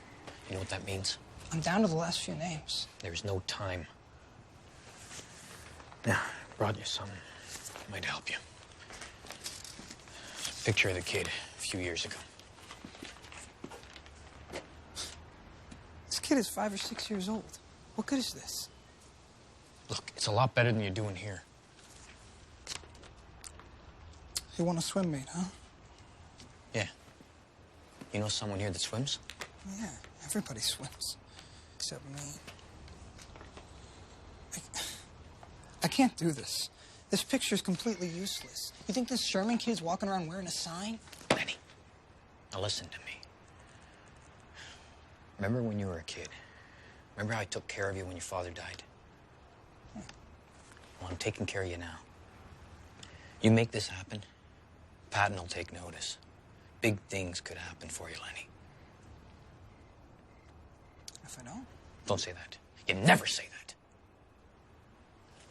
You know what that means? I'm down to the last few names. There's no time. Now, I brought you something. Might help you. Picture of the kid a few years ago. This kid is 5 or 6 years old. What good is this? Look, it's a lot better than you're doing here. You want a swim mate, huh? Yeah. You know someone here that swims? Yeah, everybody swims. Except me. I can't do this. This picture's completely useless. You think this Sherman kid's walking around wearing a sign? Lenny, now listen to me. Remember when you were a kid? Remember how I took care of you when your father died? Well, I'm taking care of you now. You make this happen, Patton will take notice. Big things could happen for you, Lenny. If I don't? Don't say that. You never say that.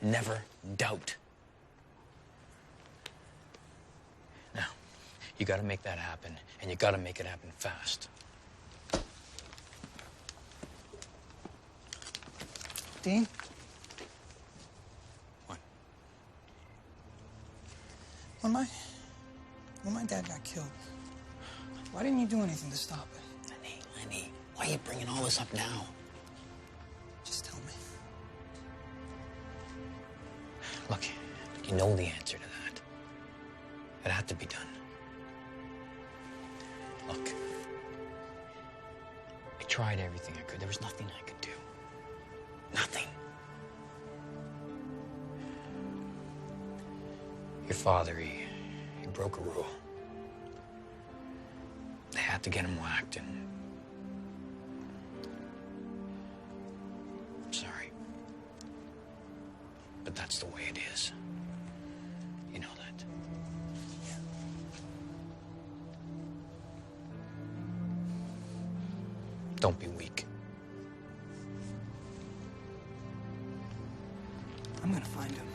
Never doubt. Now, you gotta make that happen, and you gotta make it happen fast. Dean? What? When my dad got killed, why didn't you do anything to stop it? Lenny, why are you bringing all this up now? Just tell me. Look, you know the answer to that. It had to be done. Look, I tried everything I could. There was nothing I could do. Nothing. Your father, he broke a rule. They had to get him whacked, and I'm sorry. But that's the way it is. You know that. Don't be weak. I'm gonna find him.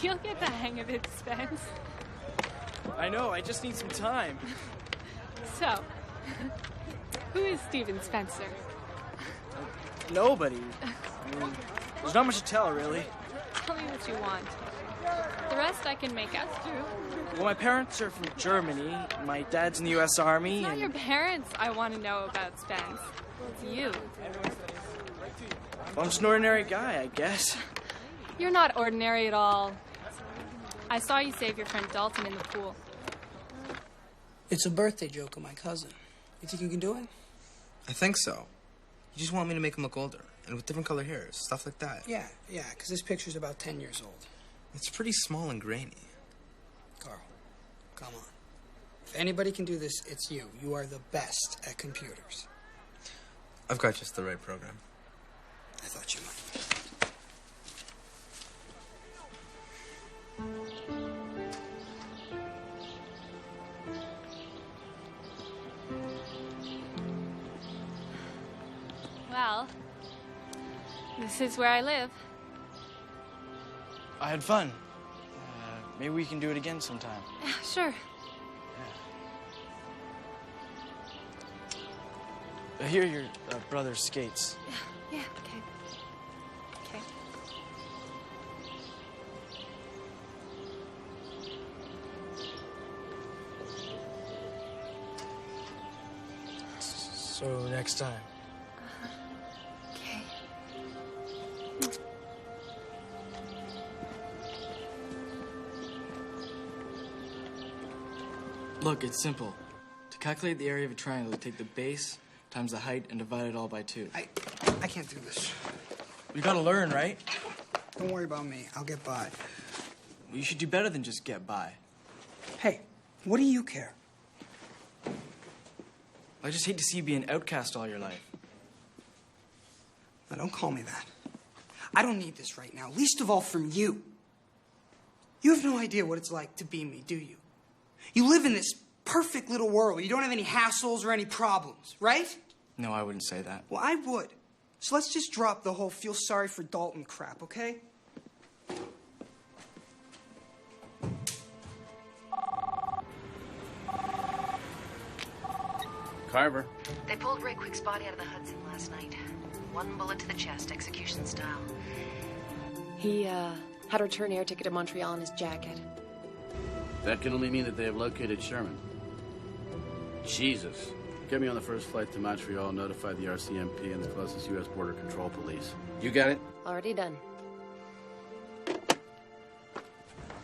You'll get the hang of it, Spence. I know, I just need some time. So, who is Stephen Spencer? Nobody. I mean, there's not much to tell, really. Tell me what you want. The rest I can make out through. Well, my parents are from Germany. My dad's in the U.S. Army. It's not and... your parents I want to know about, Spence. It's you. Well, I'm just an ordinary guy, I guess. You're not ordinary at all. I saw you save your friend Dalton in the pool. It's a birthday joke of my cousin. You think you can do it? I think so. You just want me to make him look older, and with different color hairs, stuff like that. Yeah, because this picture's about 10 years old. It's pretty small and grainy. Carl, come on. If anybody can do this, it's you. You are the best at computers. I've got just the right program. I thought you might. Well, this is where I live. I had fun. Maybe we can do it again sometime. Sure. Here are your brother's skates. Yeah, okay. Okay. So next time. Okay. Look, it's simple. To calculate the area of a triangle, you take the base times the height and divide it all by 2. I can't do this. You gotta learn, right? Don't worry about me. I'll get by. You should do better than just get by. Hey, what do you care? I just hate to see you be an outcast all your life. Now, don't call me that. I don't need this right now, least of all from you. You have no idea what it's like to be me, do you? You live in this perfect little world. You don't have any hassles or any problems, right? No, I wouldn't say that. Well, I would. So let's just drop the whole feel sorry for Dalton crap, okay? Carver. They pulled Ray Quick's body out of the Hudson last night. 1 bullet to the chest, execution style. He, had a return air ticket to Montreal in his jacket. That can only mean that they have located Sherman. Jesus. Get me on the first flight to Montreal, notify the RCMP and the closest U.S. Border Control Police. You got it? Already done.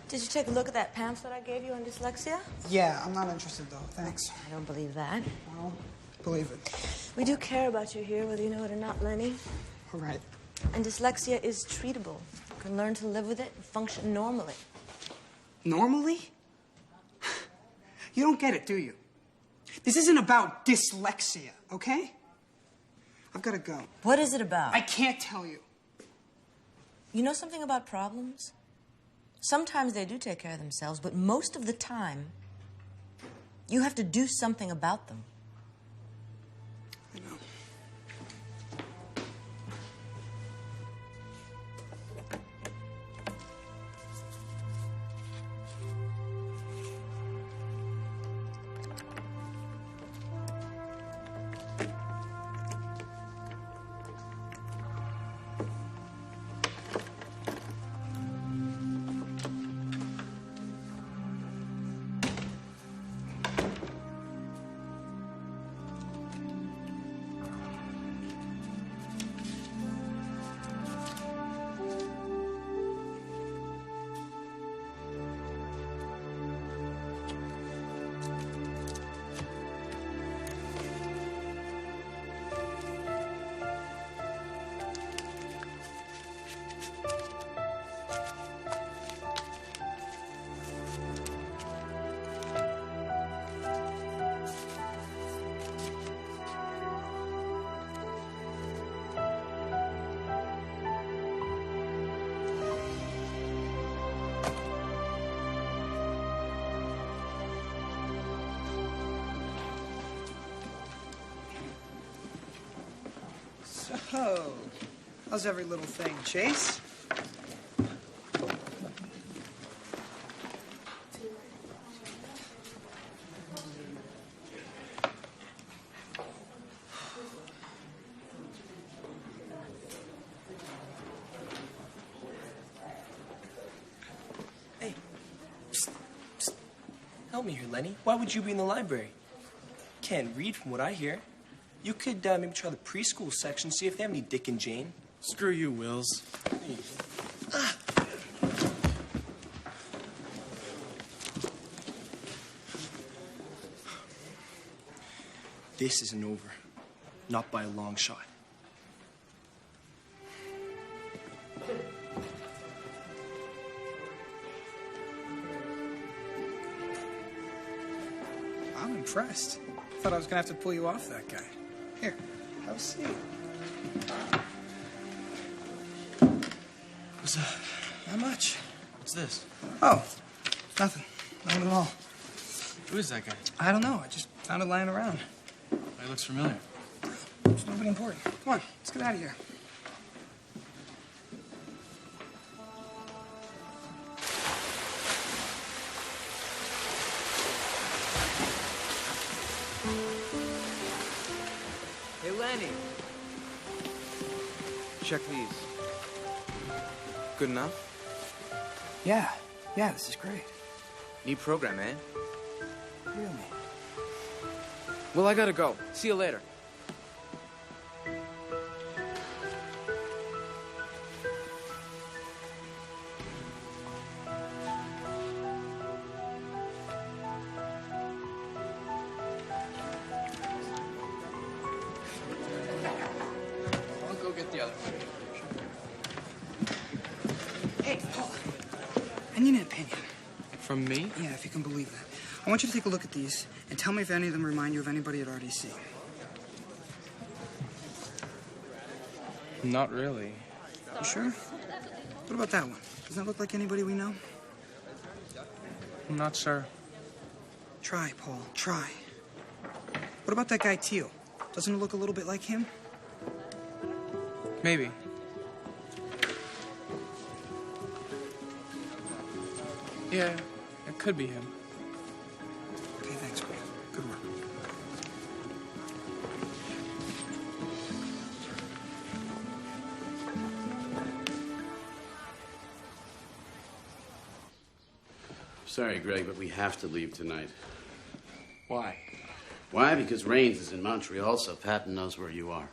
Did you take a look at that pamphlet I gave you on dyslexia? Yeah, I'm not interested, though. Thanks. I don't believe that. Well, believe it. We do care about you here, whether you know it or not, Lenny. All right. And dyslexia is treatable. You can learn to live with it and function normally. Normally? You don't get it, do you? This isn't about dyslexia, okay? I've got to go. What is it about? I can't tell you. You know something about problems? Sometimes they do take care of themselves, but most of the time, you have to do something about them. I know. So, how's every little thing, Chase? Hey. Psst. Psst. Help me here, Lenny. Why would you be in the library? Can't read from what I hear. You could maybe try the preschool section, see if they have any Dick and Jane. Screw you, Wills. Ah. This isn't over. Not by a long shot. I'm impressed. Thought I was gonna have to pull you off that guy. Here, have a seat. What's up? Not much. What's this? Oh, nothing. Nothing at all. Who is that guy? I don't know. I just found it lying around. He looks familiar. It's nobody important. Come on, let's get out of here. Hey, Lenny. Check these. Good enough? Yeah, this is great. Neat program, eh? Really? Well, I gotta go. See you later. together. Hey, Paul. I need an opinion. From me? Yeah, if you can believe that. I want you to take a look at these and tell me if any of them remind you of anybody at RDC. Not really. You sure? What about that one? Does that look like anybody we know? I'm not sure. Try, Paul. Try. What about that guy Teal? Doesn't it look a little bit like him? Maybe. Yeah, it could be him. Okay, thanks, Greg. Good work. Sorry, Greg, but we have to leave tonight. Why? Why? Because Raines is in Montreal, so Patton knows where you are.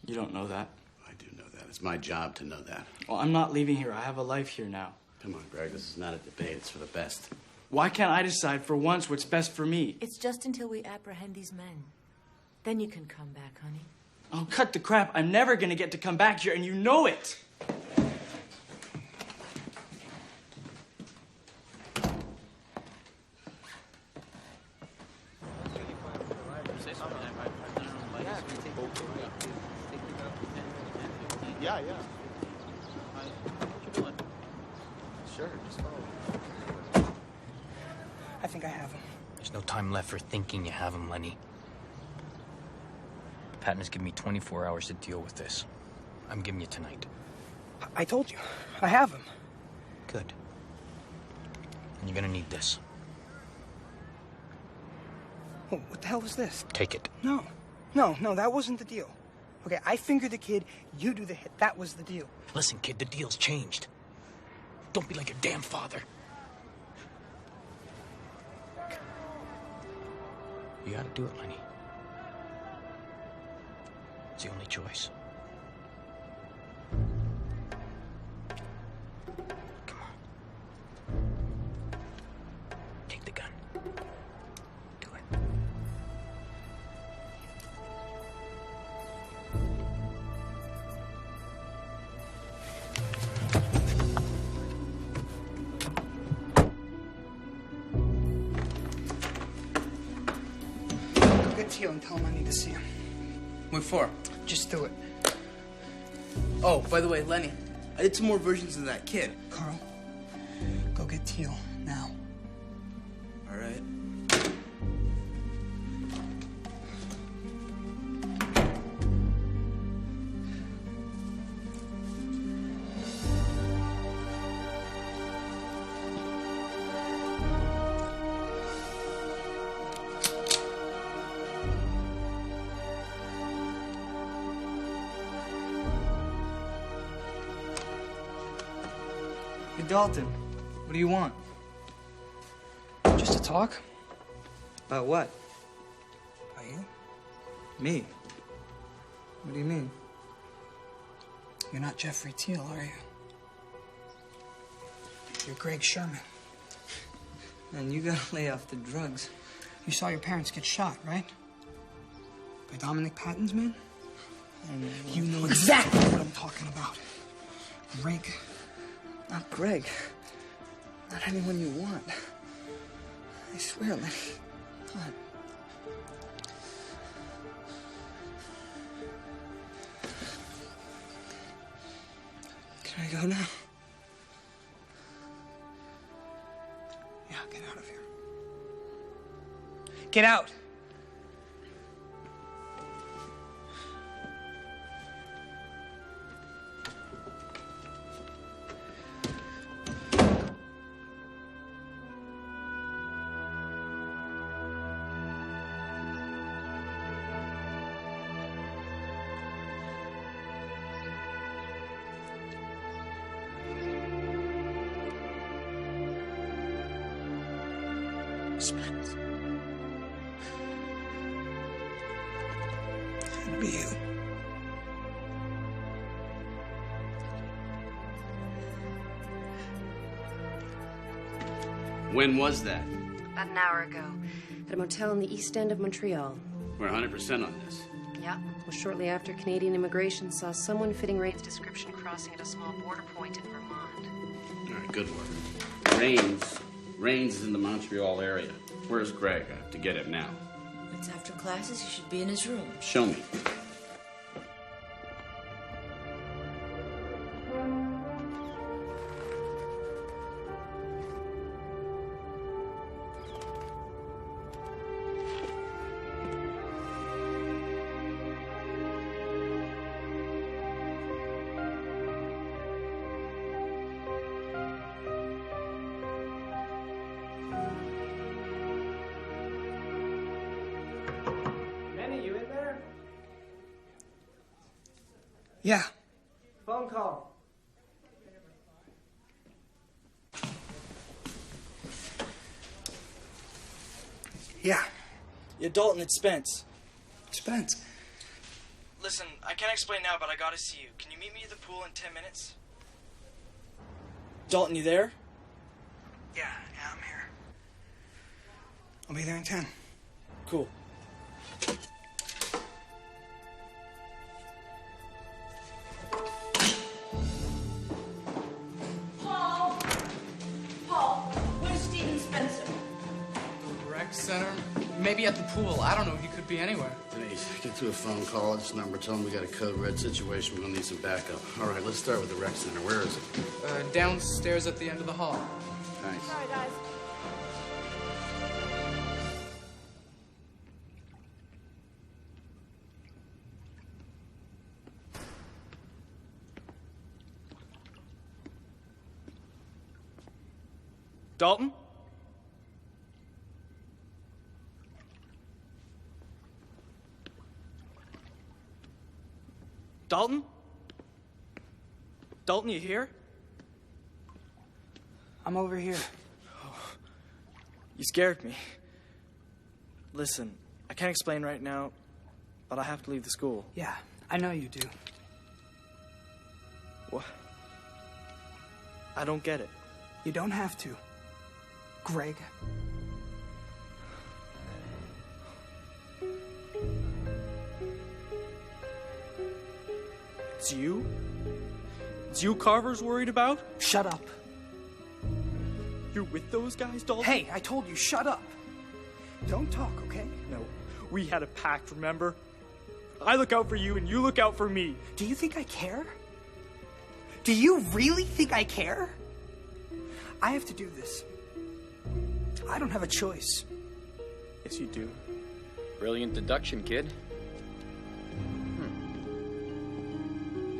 You don't know that. I do know that. It's my job to know that. Well, I'm not leaving here. I have a life here now. Come on, Greg. This is not a debate. It's for the best. Why can't I decide for once what's best for me? It's just until we apprehend these men. Then you can come back, honey. Oh, cut the crap. I'm never gonna get to come back here, and you know it. Yeah. What you doing? Sure, just follow. I think I have him. There's no time left for thinking you have him, Lenny. Patton has given me 24 hours to deal with this. I'm giving you tonight. I told you. I have him. Good. And you're gonna need this. Oh, what the hell was this? Take it. No, that wasn't the deal. Okay, I fingered the kid, you do the hit. That was the deal. Listen, kid, the deal's changed. Don't be like your damn father. You gotta do it, Lenny. It's the only choice. Come on. Take the gun. Do it. Go get Teal and tell him I need to see him. What for? Just do it. Oh, by the way, Lenny, I did some more versions of that kid. Carl, go get Teal now. All right. Hey, Dalton, what do you want? Just to talk. About what? About you? Me? What do you mean? You're not Jeffrey Teal, are you? You're Greg Sherman. Man, you gotta lay off the drugs. You saw your parents get shot, right? By Dominic Patton's men? You know exactly what I'm talking about. Greg. Not Greg. Not anyone you want. I swear, Lenny. Not. Can I go now? Yeah, get out of here. Get out! Suspense. It'll be you. When was that? About an hour ago, at a motel in the east end of Montreal. We're 100% on this. Yeah. Well, shortly after, Canadian immigration saw someone fitting Rain's description crossing at a small border point in Vermont. All right, good work. Rains is in the Montreal area. Where's Greg? I have to get him now. It's after classes. He should be in his room. Show me. Yeah. Phone call. Yeah. Yeah, Dalton, it's Spence. Spence. Listen, I can't explain now, but I gotta see you. Can you meet me at the pool in 10 minutes? Dalton, you there? Yeah, I'm here. I'll be there in 10. Cool. Paul, where's Stephen Spencer? The rec center? Maybe at the pool. I don't know. He could be anywhere. Denise, get to a phone call at this number. Tell them we got a code red situation. We're gonna need some backup. All right, let's start with the rec center. Where is it? Downstairs at the end of the hall. Thanks. Sorry, guys. Dalton? Dalton? Dalton, you here? I'm over here. You scared me. Listen, I can't explain right now, but I have to leave the school. Yeah, I know you do. What? I don't get it. You don't have to. Greg. It's you? It's you Carver's worried about? Shut up. You're with those guys, Dalton? Hey, I told you, shut up. Don't talk, okay? No, we had a pact, remember? I look out for you and you look out for me. Do you think I care? Do you really think I care? I have to do this. I don't have a choice. Yes, you do. Brilliant deduction, kid.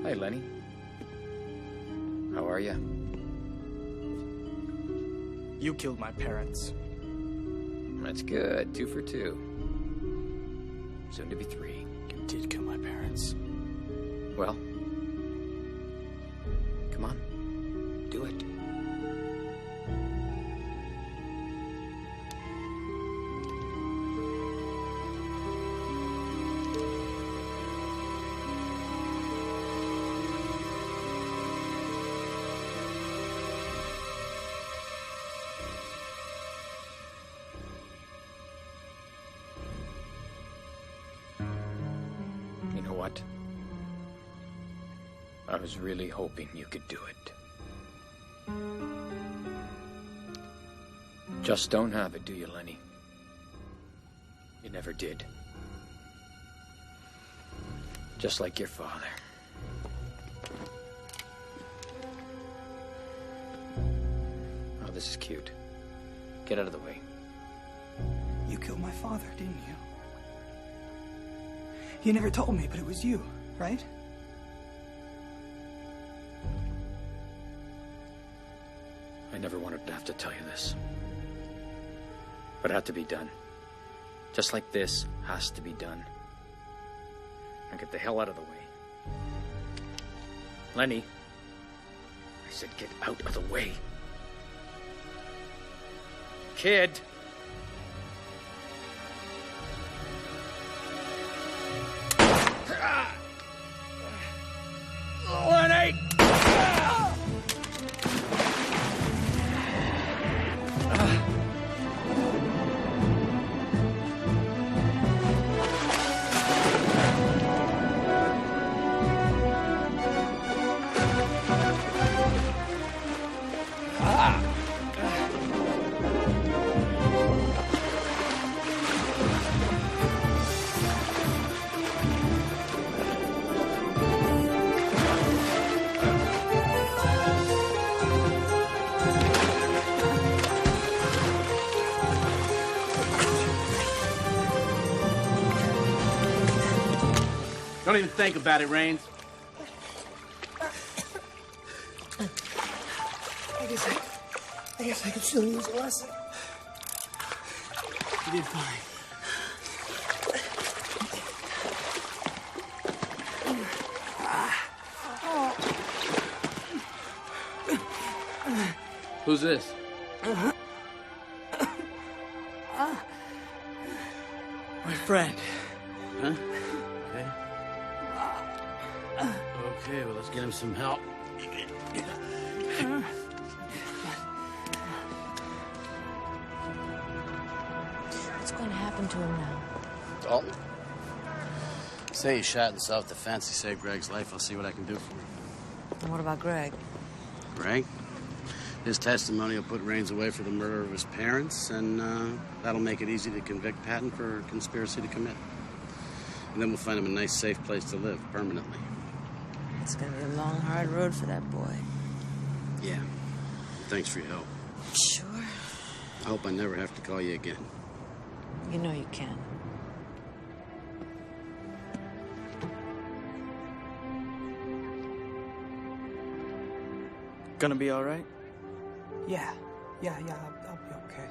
Hi, Lenny. How are you? You killed my parents. That's good. 2 for 2. Soon to be 3. You did kill my parents. Well, come on. Do it. I was really hoping you could do it. Just don't have it, do you, Lenny? You never did. Just like your father. Oh, this is cute. Get out of the way. You killed my father, didn't you? You never told me, but it was you, right? I never wanted to have to tell you this. But it had to be done. Just like this has to be done. Now get the hell out of the way. Lenny, I said get out of the way. Kid! Lenny! Don't even think about it, Rains. I guess I could still use a lesson. You did fine. Who's this? My friend. Huh? Okay. Okay, well, let's get him some help. What's going to happen to him now? Dalton? Say he shot in self-defense. He saved Greg's life. I'll see what I can do for him. And what about Greg? Greg? His testimony will put Rains away for the murder of his parents, and that'll make it easy to convict Patton for conspiracy to commit. And then we'll find him a nice, safe place to live permanently. It's going to be a long, hard road for that boy. Yeah. Thanks for your help. Sure. I hope I never have to call you again. You know you can. Gonna be all right? Yeah, I'll be okay.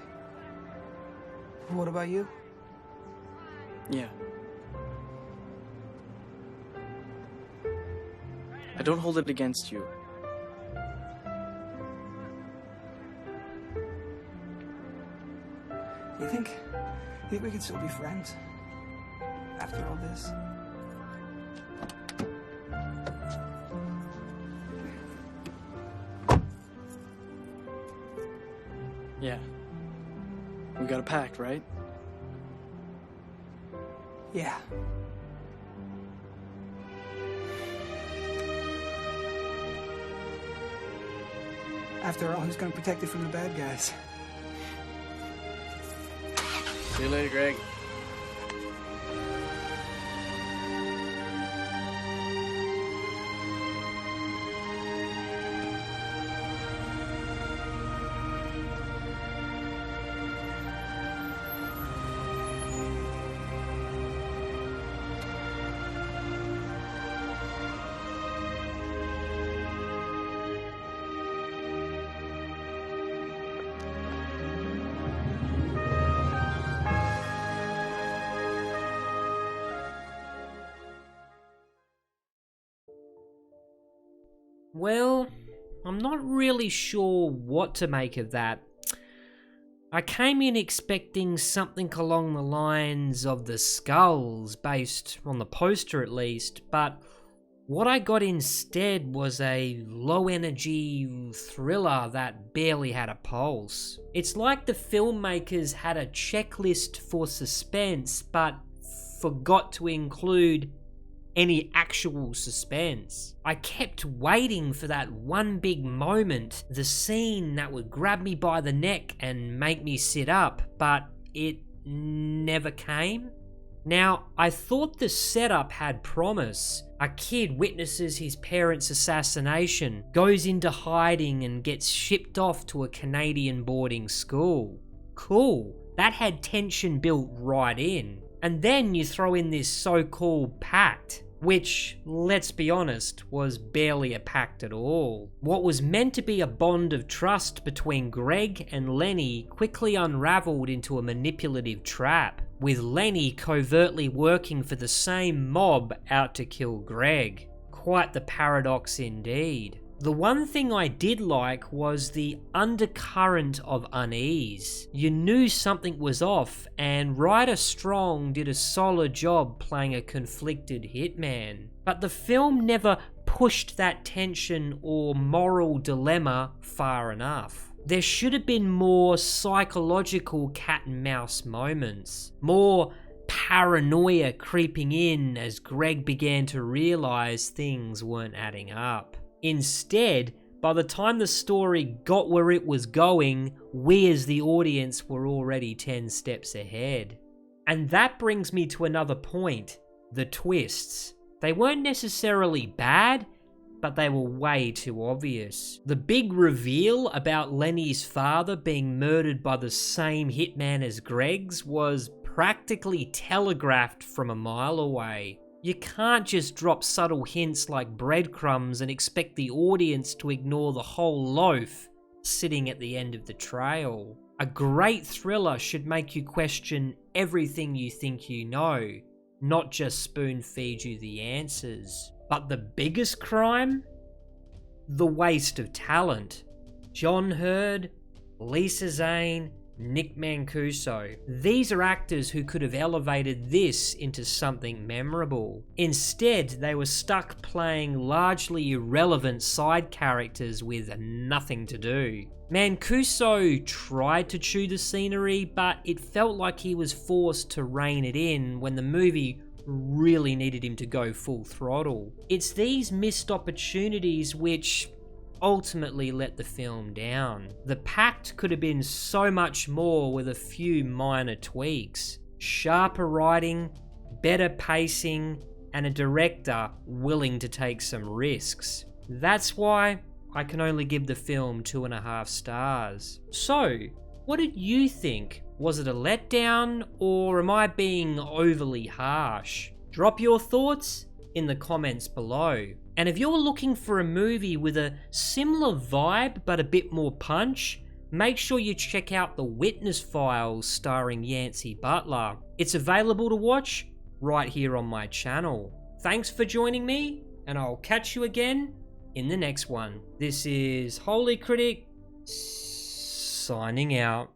What about you? Yeah. I don't hold it against you. You think we can still be friends? After all this? Yeah. We got a pact, right? Yeah. After all, who's gonna protect it from the bad guys? See you later, Greg. Well, I'm not really sure what to make of that. I came in expecting something along the lines of the skulls, based on the poster at least, but what I got instead was a low-energy thriller that barely had a pulse. It's like the filmmakers had a checklist for suspense, but forgot to include any actual suspense. I kept waiting for that one big moment, the scene that would grab me by the neck and make me sit up, but it never came. Now, I thought the setup had promise. A kid witnesses his parents' assassination, goes into hiding and gets shipped off to a Canadian boarding school. Cool, that had tension built right in. And then you throw in this so-called pact, which, let's be honest, was barely a pact at all. What was meant to be a bond of trust between Greg and Lenny quickly unraveled into a manipulative trap, with Lenny covertly working for the same mob out to kill Greg. Quite the paradox indeed. The one thing I did like was the undercurrent of unease. You knew something was off, and Ryder Strong did a solid job playing a conflicted hitman. But the film never pushed that tension or moral dilemma far enough. There should have been more psychological cat and mouse moments. More paranoia creeping in as Greg began to realize things weren't adding up. Instead, by the time the story got where it was going, we as the audience were already 10 steps ahead. And that brings me to another point, the twists. They weren't necessarily bad, but they were way too obvious. The big reveal about Lenny's father being murdered by the same hitman as Greg's was practically telegraphed from a mile away. You can't just drop subtle hints like breadcrumbs and expect the audience to ignore the whole loaf sitting at the end of the trail. A great thriller should make you question everything you think you know, not just spoon-feed you the answers. But the biggest crime? The waste of talent. John Hurd, Lisa Zane, Nick Mancuso. These are actors who could have elevated this into something memorable. Instead, they were stuck playing largely irrelevant side characters with nothing to do. Mancuso tried to chew the scenery, but it felt like he was forced to rein it in when the movie really needed him to go full throttle. It's these missed opportunities which ultimately let the film down. The Pact could have been so much more with a few minor tweaks. Sharper writing, better pacing, and a director willing to take some risks. That's why I can only give the film 2.5 stars. So, what did you think? Was it a letdown, or am I being overly harsh? Drop your thoughts in the comments below. And if you're looking for a movie with a similar vibe but a bit more punch, make sure you check out The Witness Files starring Yancey Butler. It's available to watch right here on my channel. Thanks for joining me, and I'll catch you again in the next one. This is Holy Critic, signing out.